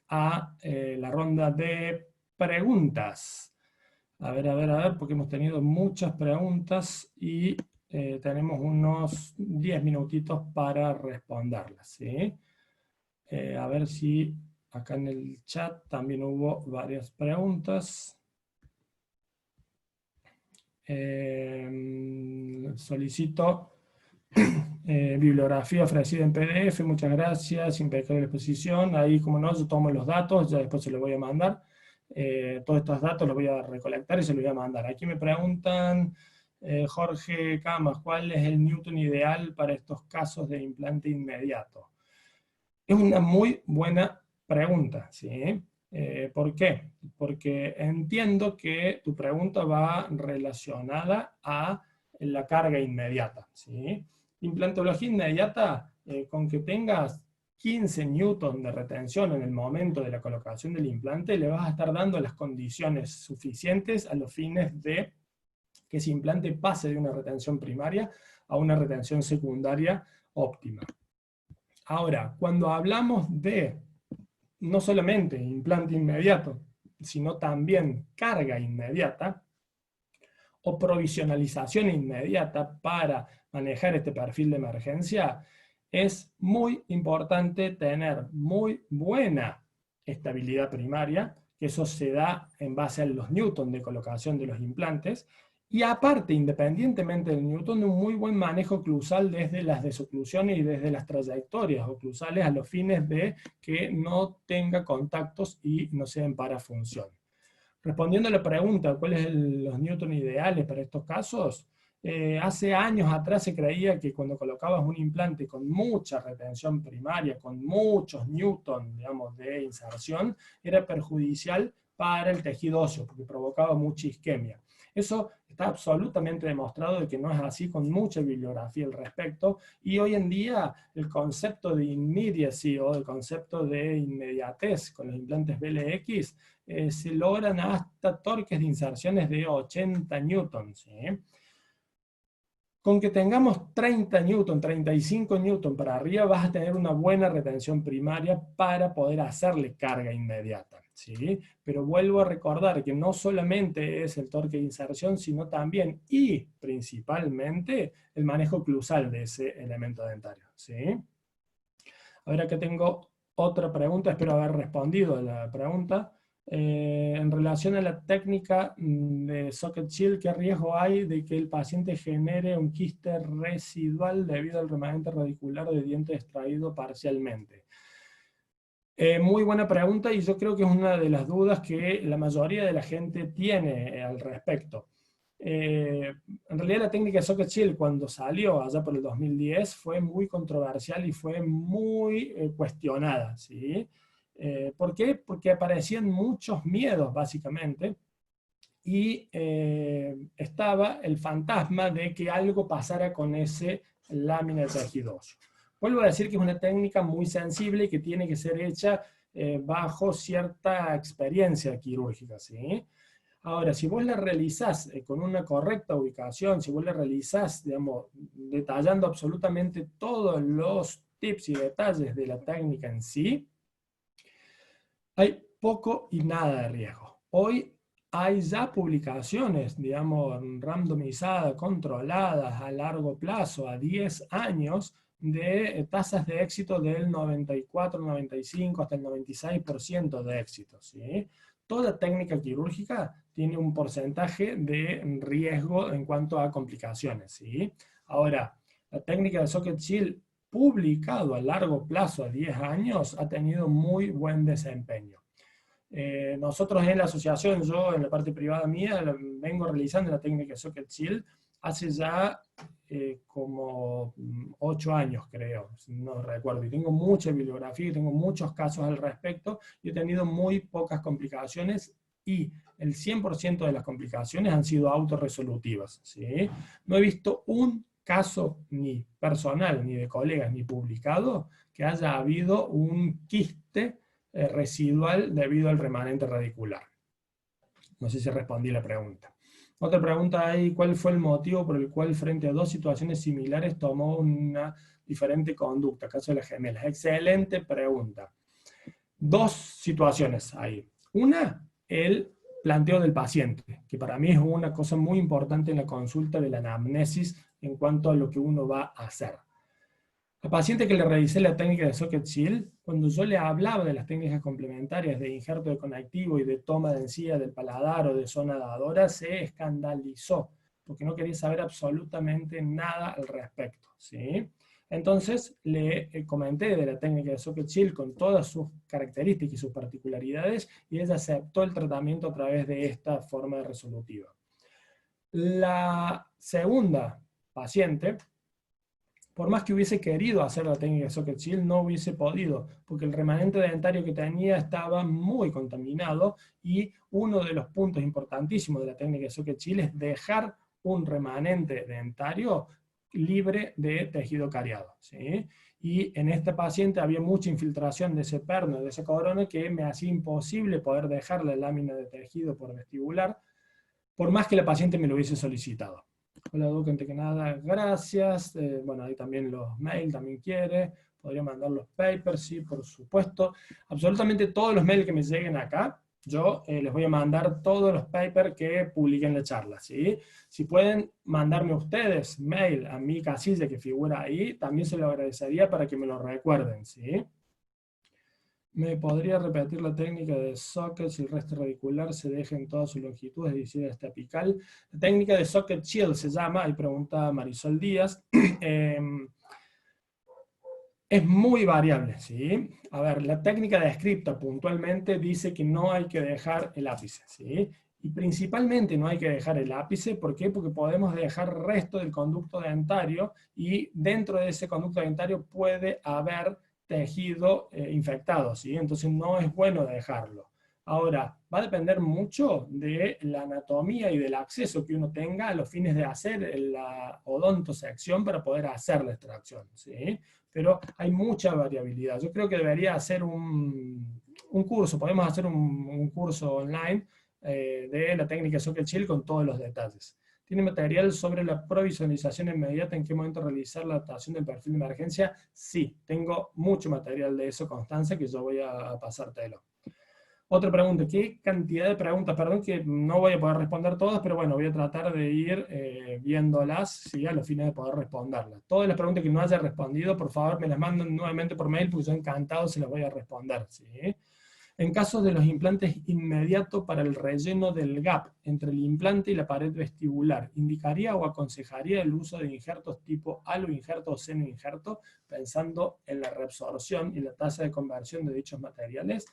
a la ronda de preguntas. A ver, porque hemos tenido muchas preguntas y tenemos unos 10 minutitos para responderlas, ¿sí? A ver si acá en el chat también hubo varias preguntas. Solicito bibliografía ofrecida en PDF, muchas gracias, impecable exposición. Ahí, como no, yo tomo los datos, ya después se los voy a mandar. Todos estos datos los voy a recolectar y se los voy a mandar. Aquí me preguntan, Jorge Camas, ¿cuál es el Newton ideal para estos casos de implante inmediato? Es una muy buena pregunta, ¿sí? ¿Por qué? Porque entiendo que tu pregunta va relacionada a la carga inmediata, ¿sí? Implantología inmediata, con que tengas 15 newton de retención en el momento de la colocación del implante, le vas a estar dando las condiciones suficientes a los fines de que ese implante pase de una retención primaria a una retención secundaria óptima. Ahora, cuando hablamos de no solamente implante inmediato, sino también carga inmediata o provisionalización inmediata para manejar este perfil de emergencia, es muy importante tener muy buena estabilidad primaria, que eso se da en base a los newton de colocación de los implantes, y aparte, independientemente del newton, un muy buen manejo oclusal desde las desoclusiones y desde las trayectorias oclusales a los fines de que no tenga contactos y no sea en parafunción. Respondiendo a la pregunta, ¿cuáles son los newton ideales para estos casos? Hace años atrás se creía que cuando colocabas un implante con mucha retención primaria, con muchos newton, digamos, de inserción, era perjudicial para el tejido óseo, porque provocaba mucha isquemia. Eso está absolutamente demostrado de que no es así, con mucha bibliografía al respecto, y hoy en día el concepto de immediacy o el concepto de inmediatez con los implantes BLX se logran hasta torques de inserciones de 80 newtons, ¿sí? Con que tengamos 30 newton, 35 newton para arriba, vas a tener una buena retención primaria para poder hacerle carga inmediata, ¿sí? Pero vuelvo a recordar que no solamente es el torque de inserción, sino también y principalmente el manejo oclusal de ese elemento dentario, ¿sí? Ahora que tengo otra pregunta, espero haber respondido a la pregunta. En relación a la técnica de socket shield, ¿qué riesgo hay de que el paciente genere un quiste residual debido al remanente radicular de diente extraído parcialmente? Muy buena pregunta, y yo creo que es una de las dudas que la mayoría de la gente tiene al respecto. En realidad la técnica de socket shield, cuando salió allá por el 2010, fue muy controversial y fue muy cuestionada, ¿sí? ¿Por qué? Porque aparecían muchos miedos, básicamente, y estaba el fantasma de que algo pasara con ese lámina de tejido óseo. Vuelvo a decir que es una técnica muy sensible y que tiene que ser hecha bajo cierta experiencia quirúrgica, ¿sí? Ahora, si vos la realizás con una correcta ubicación, si vos la realizás, digamos, detallando absolutamente todos los tips y detalles de la técnica en sí, hay poco y nada de riesgo. Hoy hay ya publicaciones, digamos, randomizadas, controladas a largo plazo, a 10 años, de tasas de éxito del 94, 95, hasta el 96% de éxito, ¿sí? Toda técnica quirúrgica tiene un porcentaje de riesgo en cuanto a complicaciones, ¿sí? Ahora, la técnica de socket shield publicado a largo plazo, a 10 años, ha tenido muy buen desempeño. Nosotros en la asociación, yo en la parte privada mía, vengo realizando la técnica de socket shield hace ya como 8 años, creo, no recuerdo, y tengo mucha bibliografía, tengo muchos casos al respecto, y he tenido muy pocas complicaciones y el 100% de las complicaciones han sido autorresolutivas, ¿sí? No he visto un caso ni personal, ni de colegas, ni publicado, que haya habido un quiste residual debido al remanente radicular. No sé si respondí la pregunta. Otra pregunta ahí, ¿cuál fue el motivo por el cual frente a dos situaciones similares tomó una diferente conducta? Caso de las gemelas. Excelente pregunta. Dos situaciones ahí. Una, el planteo del paciente, que para mí es una cosa muy importante en la consulta de la anamnesis en cuanto a lo que uno va a hacer. Al paciente que le revisé la técnica de Socket Shield, cuando yo le hablaba de las técnicas complementarias de injerto de conectivo y de toma de encía del paladar o de zona dadora, se escandalizó, porque no quería saber absolutamente nada al respecto, ¿sí? Entonces le comenté de la técnica de Socket Shield con todas sus características y sus particularidades, y ella aceptó el tratamiento a través de esta forma resolutiva. La segunda paciente, por más que hubiese querido hacer la técnica de Socket Shield, no hubiese podido, porque el remanente dentario que tenía estaba muy contaminado, y uno de los puntos importantísimos de la técnica de Socket Shield es dejar un remanente dentario libre de tejido cariado, ¿sí? Y en esta paciente había mucha infiltración de ese perno, de esa corona, que me hacía imposible poder dejar la lámina de tejido por vestibular, por más que la paciente me lo hubiese solicitado. Hola Duque, antes que nada, gracias. Bueno, ahí también los mails, también quiere. Podría mandar los papers, sí, por supuesto. Absolutamente todos los mails que me lleguen acá, yo les voy a mandar todos los papers que publiquen la charla, ¿sí? Si pueden mandarme ustedes mail a mi casilla que figura ahí, también se lo agradecería para que me lo recuerden, ¿sí? ¿Me podría repetir la técnica de Socket si el resto radicular se deja en toda su longitud, es decir, hasta apical? La técnica de Socket Shield se llama, ahí pregunta Marisol Díaz. Es muy variable, ¿sí? A ver, la técnica descripta puntualmente dice que no hay que dejar el ápice, ¿sí? Y principalmente no hay que dejar el ápice, ¿por qué? Porque podemos dejar resto del conducto dentario, y dentro de ese conducto dentario puede haber tejido infectado, ¿sí? Entonces no es bueno dejarlo. Ahora, va a depender mucho de la anatomía y del acceso que uno tenga a los fines de hacer la odontosección para poder hacer la extracción, ¿sí? Pero hay mucha variabilidad. Yo creo que debería hacer un curso, podemos hacer un curso online de la técnica Socket Shield con todos los detalles. ¿Tiene material sobre la provisualización inmediata? ¿En qué momento realizar la adaptación del perfil de emergencia? Sí, tengo mucho material de eso, Constanza, que yo voy a pasártelo. Otra pregunta, ¿qué cantidad de preguntas? Perdón que no voy a poder responder todas, pero bueno, voy a tratar de ir viéndolas, ¿sí? A los fines de poder responderlas. Todas las preguntas que no haya respondido, por favor, me las mandan nuevamente por mail, porque yo encantado se las voy a responder, ¿sí? En caso de los implantes inmediatos para el relleno del gap entre el implante y la pared vestibular, ¿indicaría o aconsejaría el uso de injertos tipo halo injerto o seno injerto, pensando en la reabsorción y la tasa de conversión de dichos materiales?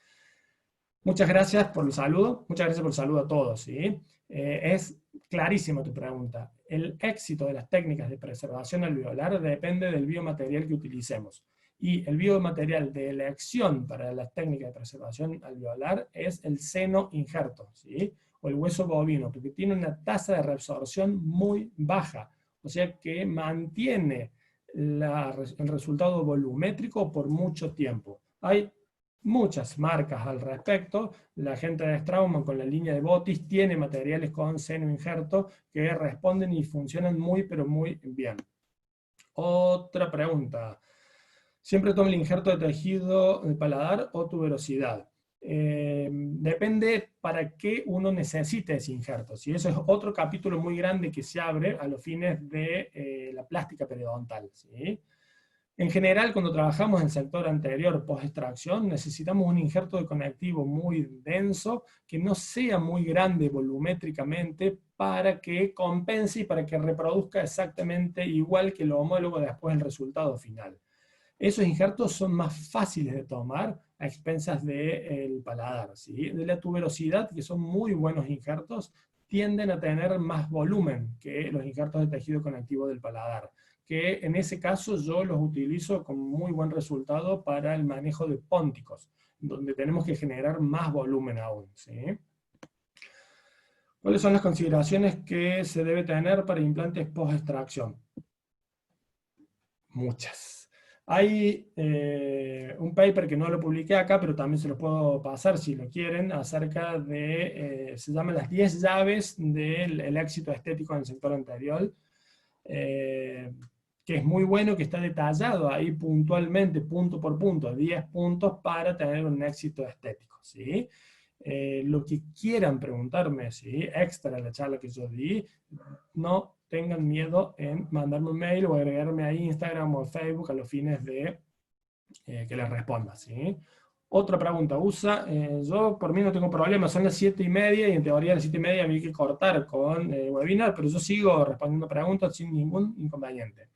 Muchas gracias por el saludo, muchas gracias por el saludo a todos, ¿sí? Es clarísima tu pregunta. El éxito de las técnicas de preservación alveolar depende del biomaterial que utilicemos. Y el biomaterial de elección para las técnicas de preservación alveolar es el seno injerto, ¿sí? O el hueso bovino, porque tiene una tasa de reabsorción muy baja, o sea que mantiene el resultado volumétrico por mucho tiempo. Hay muchas marcas al respecto. La gente de Straumann con la línea de Botis tiene materiales con seno injerto que responden y funcionan muy, pero muy bien. Otra pregunta. ¿Siempre tomo el injerto de tejido de paladar o tuberosidad? Depende para qué uno necesite ese injerto. ¿Sí? Eso es otro capítulo muy grande que se abre a los fines de la plástica periodontal, ¿sí? En general, cuando trabajamos en el sector anterior, post-extracción, necesitamos un injerto de conectivo muy denso, que no sea muy grande volumétricamente, para que compense y para que reproduzca exactamente igual que lo homólogo después del resultado final. Esos injertos son más fáciles de tomar a expensas del paladar, ¿sí? De la tuberosidad, que son muy buenos injertos, tienden a tener más volumen que los injertos de tejido conectivo del paladar, que en ese caso yo los utilizo con muy buen resultado para el manejo de pónticos, donde tenemos que generar más volumen aún, ¿sí? ¿Cuáles son las consideraciones que se debe tener para implantes post-extracción? Muchas. Hay un paper que no lo publiqué acá, pero también se lo puedo pasar si lo quieren, acerca de, se llaman las 10 llaves del éxito estético en el sector anterior, que es muy bueno, que está detallado ahí puntualmente, punto por punto, 10 puntos para tener un éxito estético, ¿sí? Lo que quieran preguntarme, ¿sí? Extra la charla que yo di, no tengan miedo en mandarme un mail o agregarme a Instagram o Facebook a los fines de que les responda, ¿sí? Otra pregunta, yo por mí no tengo problema, son las 7:30 y en teoría a las 7:30 había que cortar con webinar, pero yo sigo respondiendo preguntas sin ningún inconveniente.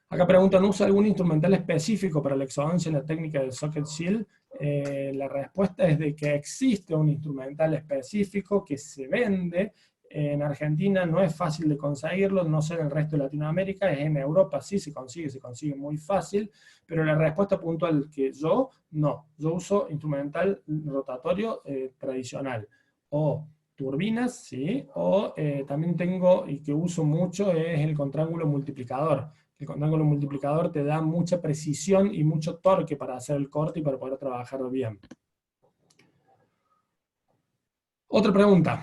Acá preguntan, ¿usa algún instrumental específico para la exodoncia en la técnica del socket shield? La respuesta es de que existe un instrumental específico que se vende. En Argentina no es fácil de conseguirlo, no sé en el resto de Latinoamérica, es en Europa sí se consigue muy fácil, pero la respuesta puntual que yo uso instrumental rotatorio tradicional, o turbinas, ¿sí? O también tengo, y que uso mucho, es el contraángulo multiplicador. El contraángulo multiplicador te da mucha precisión y mucho torque para hacer el corte y para poder trabajar bien. Otra pregunta.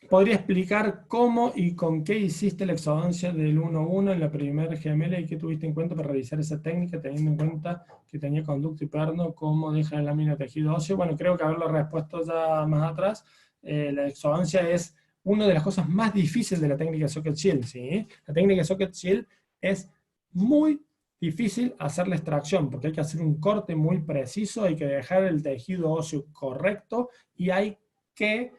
¿Podría explicar cómo y con qué hiciste la exodoncia del 1:1 en la primera gemela y qué tuviste en cuenta para realizar esa técnica, teniendo en cuenta que tenía conducto y perno, cómo deja la lámina de tejido óseo? Bueno, creo que haberlo respuesto ya más atrás. La exodoncia es una de las cosas más difíciles de la técnica Socket Shield, ¿sí? La técnica Socket Shield es muy difícil hacer la extracción, porque hay que hacer un corte muy preciso, hay que dejar el tejido óseo correcto y hay que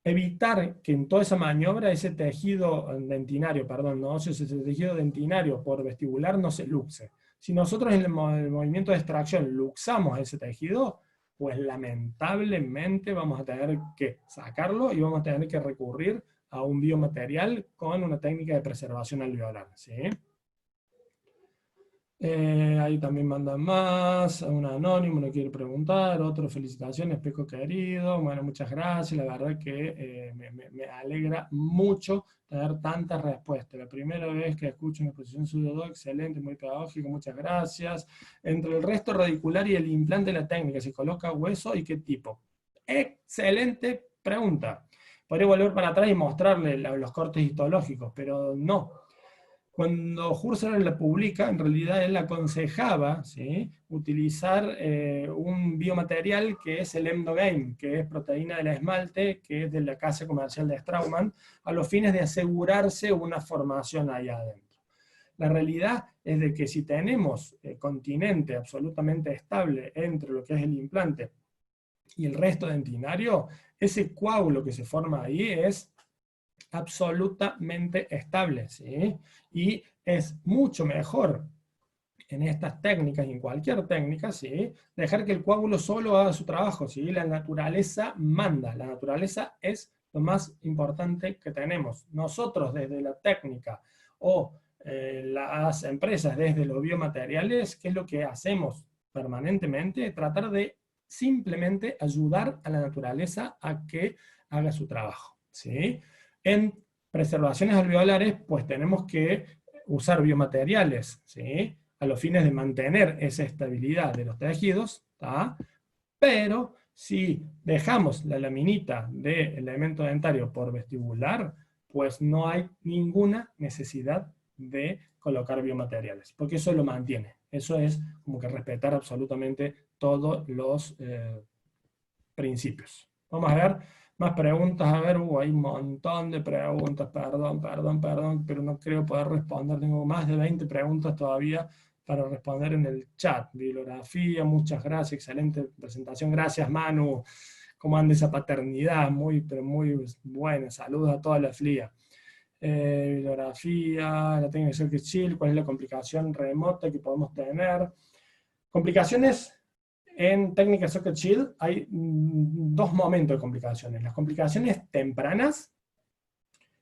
evitar que en toda esa maniobra ese tejido dentinario, perdón, no óseo, ese tejido dentinario por vestibular no se luxe. Si nosotros en el movimiento de extracción luxamos ese tejido, pues lamentablemente vamos a tener que sacarlo y vamos a tener que recurrir a un biomaterial con una técnica de preservación alveolar, ¿sí? Ahí también mandan más, un anónimo no quiere preguntar, otro felicitaciones, Peco querido, bueno, muchas gracias, la verdad que me alegra mucho tener tantas respuestas. La primera vez que escucho una exposición suya, excelente, muy pedagógico, muchas gracias. Entre el resto radicular y el implante de la técnica, ¿se coloca hueso y qué tipo? Excelente pregunta. Podría volver para atrás y mostrarle los cortes histológicos, pero no. Cuando Husserl la publica, en realidad él aconsejaba, ¿sí?, utilizar un biomaterial que es el Emdogain, que es proteína del esmalte, que es de la casa comercial de Straumann, a los fines de asegurarse una formación ahí adentro. La realidad es de que si tenemos continente absolutamente estable entre lo que es el implante y el resto dentinario, ese coágulo que se forma ahí es absolutamente estable, ¿sí? Y es mucho mejor en estas técnicas y en cualquier técnica, ¿sí?, dejar que el coágulo solo haga su trabajo, ¿sí? La naturaleza manda, la naturaleza es lo más importante que tenemos. Nosotros desde la técnica o las empresas desde los biomateriales, ¿qué es lo que hacemos permanentemente? Tratar de simplemente ayudar a la naturaleza a que haga su trabajo, ¿sí? En preservaciones alveolares, pues tenemos que usar biomateriales, ¿sí?, a los fines de mantener esa estabilidad de los tejidos, ¿tá? Pero si dejamos la laminita del elemento dentario por vestibular, pues no hay ninguna necesidad de colocar biomateriales, porque eso lo mantiene. Eso es como que respetar absolutamente todos los principios. Vamos a ver más preguntas. A ver, hay un montón de preguntas, perdón, pero no creo poder responder. Tengo más de 20 preguntas todavía para responder en el chat. Bibliografía, muchas gracias, excelente presentación. Gracias, Manu. ¿Cómo anda esa paternidad? Muy, pero muy buena. Saludos a toda la FLIA. Bibliografía, la técnica de Circuit Shield, cuál es la complicación remota que podemos tener. Complicaciones en técnica Socket Shield hay dos momentos de complicaciones. Las complicaciones tempranas,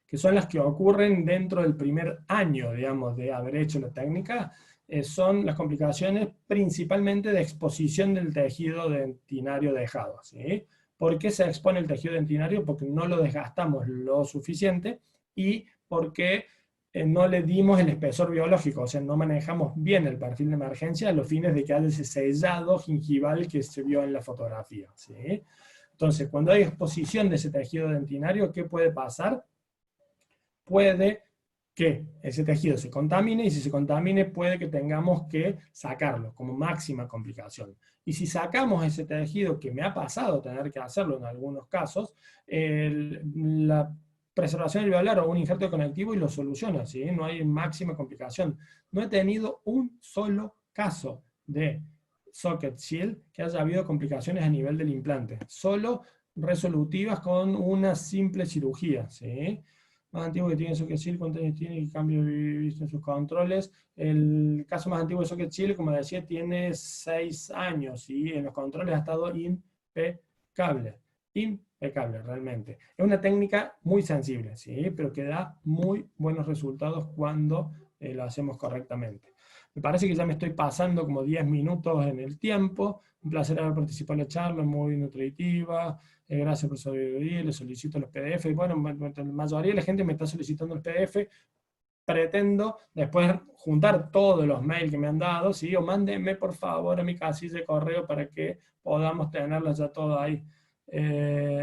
que son las que ocurren dentro del primer año, digamos, de haber hecho la técnica, son las complicaciones principalmente de exposición del tejido dentinario dejado, ¿sí? ¿Por qué se expone el tejido dentinario? Porque no lo desgastamos lo suficiente y porque no le dimos el espesor biológico, o sea, no manejamos bien el perfil de emergencia a los fines de que haya ese sellado gingival que se vio en la fotografía, ¿sí? Entonces, cuando hay exposición de ese tejido dentinario, ¿qué puede pasar? Puede que ese tejido se contamine, y si se contamine puede que tengamos que sacarlo como máxima complicación. Y si sacamos ese tejido, que me ha pasado tener que hacerlo en algunos casos, la preservación alveolar o un injerto conectivo y lo soluciona, ¿sí? No hay máxima complicación. No he tenido un solo caso de socket shield que haya habido complicaciones a nivel del implante, solo resolutivas con una simple cirugía, ¿sí? Más antiguo que tiene Socket Shield, cuántos años tiene y cambio visto en sus controles. El caso más antiguo de Socket Shield, como decía, tiene 6 años y en los controles ha estado impecable. Impecable, realmente. Es una técnica muy sensible, ¿sí? Pero que da muy buenos resultados cuando lo hacemos correctamente. Me parece que ya me estoy pasando como 10 minutos en el tiempo. Un placer haber participado en la charla, muy nutritiva. Gracias por su sabiduría, le solicito los PDF. Y bueno, la mayoría de la gente me está solicitando el PDF. Pretendo después juntar todos los mails que me han dado, ¿sí? O mándenme por favor a mi casilla de correo para que podamos tenerlo ya todo ahí.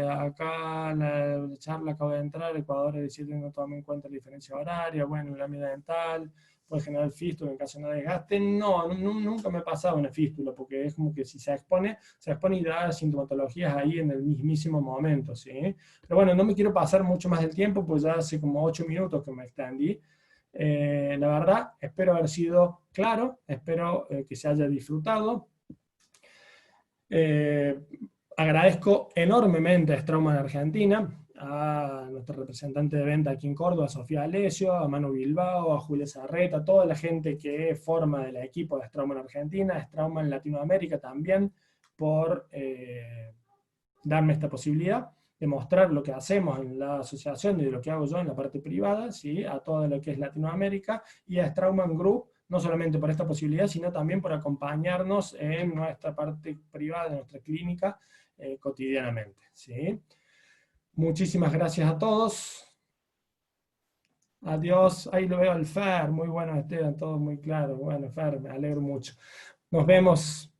Acá la charla acaba de entrar, Ecuador es decir, no toma en cuenta la diferencia horaria, bueno, la lámina dental, puede generar fístula en caso de no desgaste. No, nunca me ha pasado una fístula, porque es como que si se expone y da sintomatologías ahí en el mismísimo momento, ¿sí? Pero bueno, no me quiero pasar mucho más del tiempo, pues ya hace como 8 minutos que me extendí. La verdad, espero haber sido claro, espero que se haya disfrutado. Agradezco enormemente a Straumann Argentina, a nuestra representante de venta aquí en Córdoba, Sofía Alesio, a Manu Bilbao, a Julia Sarreta, a toda la gente que forma el equipo de Straumann Argentina, a Straumann Latinoamérica también, por darme esta posibilidad de mostrar lo que hacemos en la asociación y de lo que hago yo en la parte privada, ¿sí? A todo lo que es Latinoamérica, y a Straumann Group, no solamente por esta posibilidad, sino también por acompañarnos en nuestra parte privada, de nuestra clínica, cotidianamente, ¿sí? Muchísimas gracias a todos. Adiós. Ahí lo veo al Fer. Muy bueno, Esteban, todo muy claro. Bueno, Fer, me alegro mucho. Nos vemos.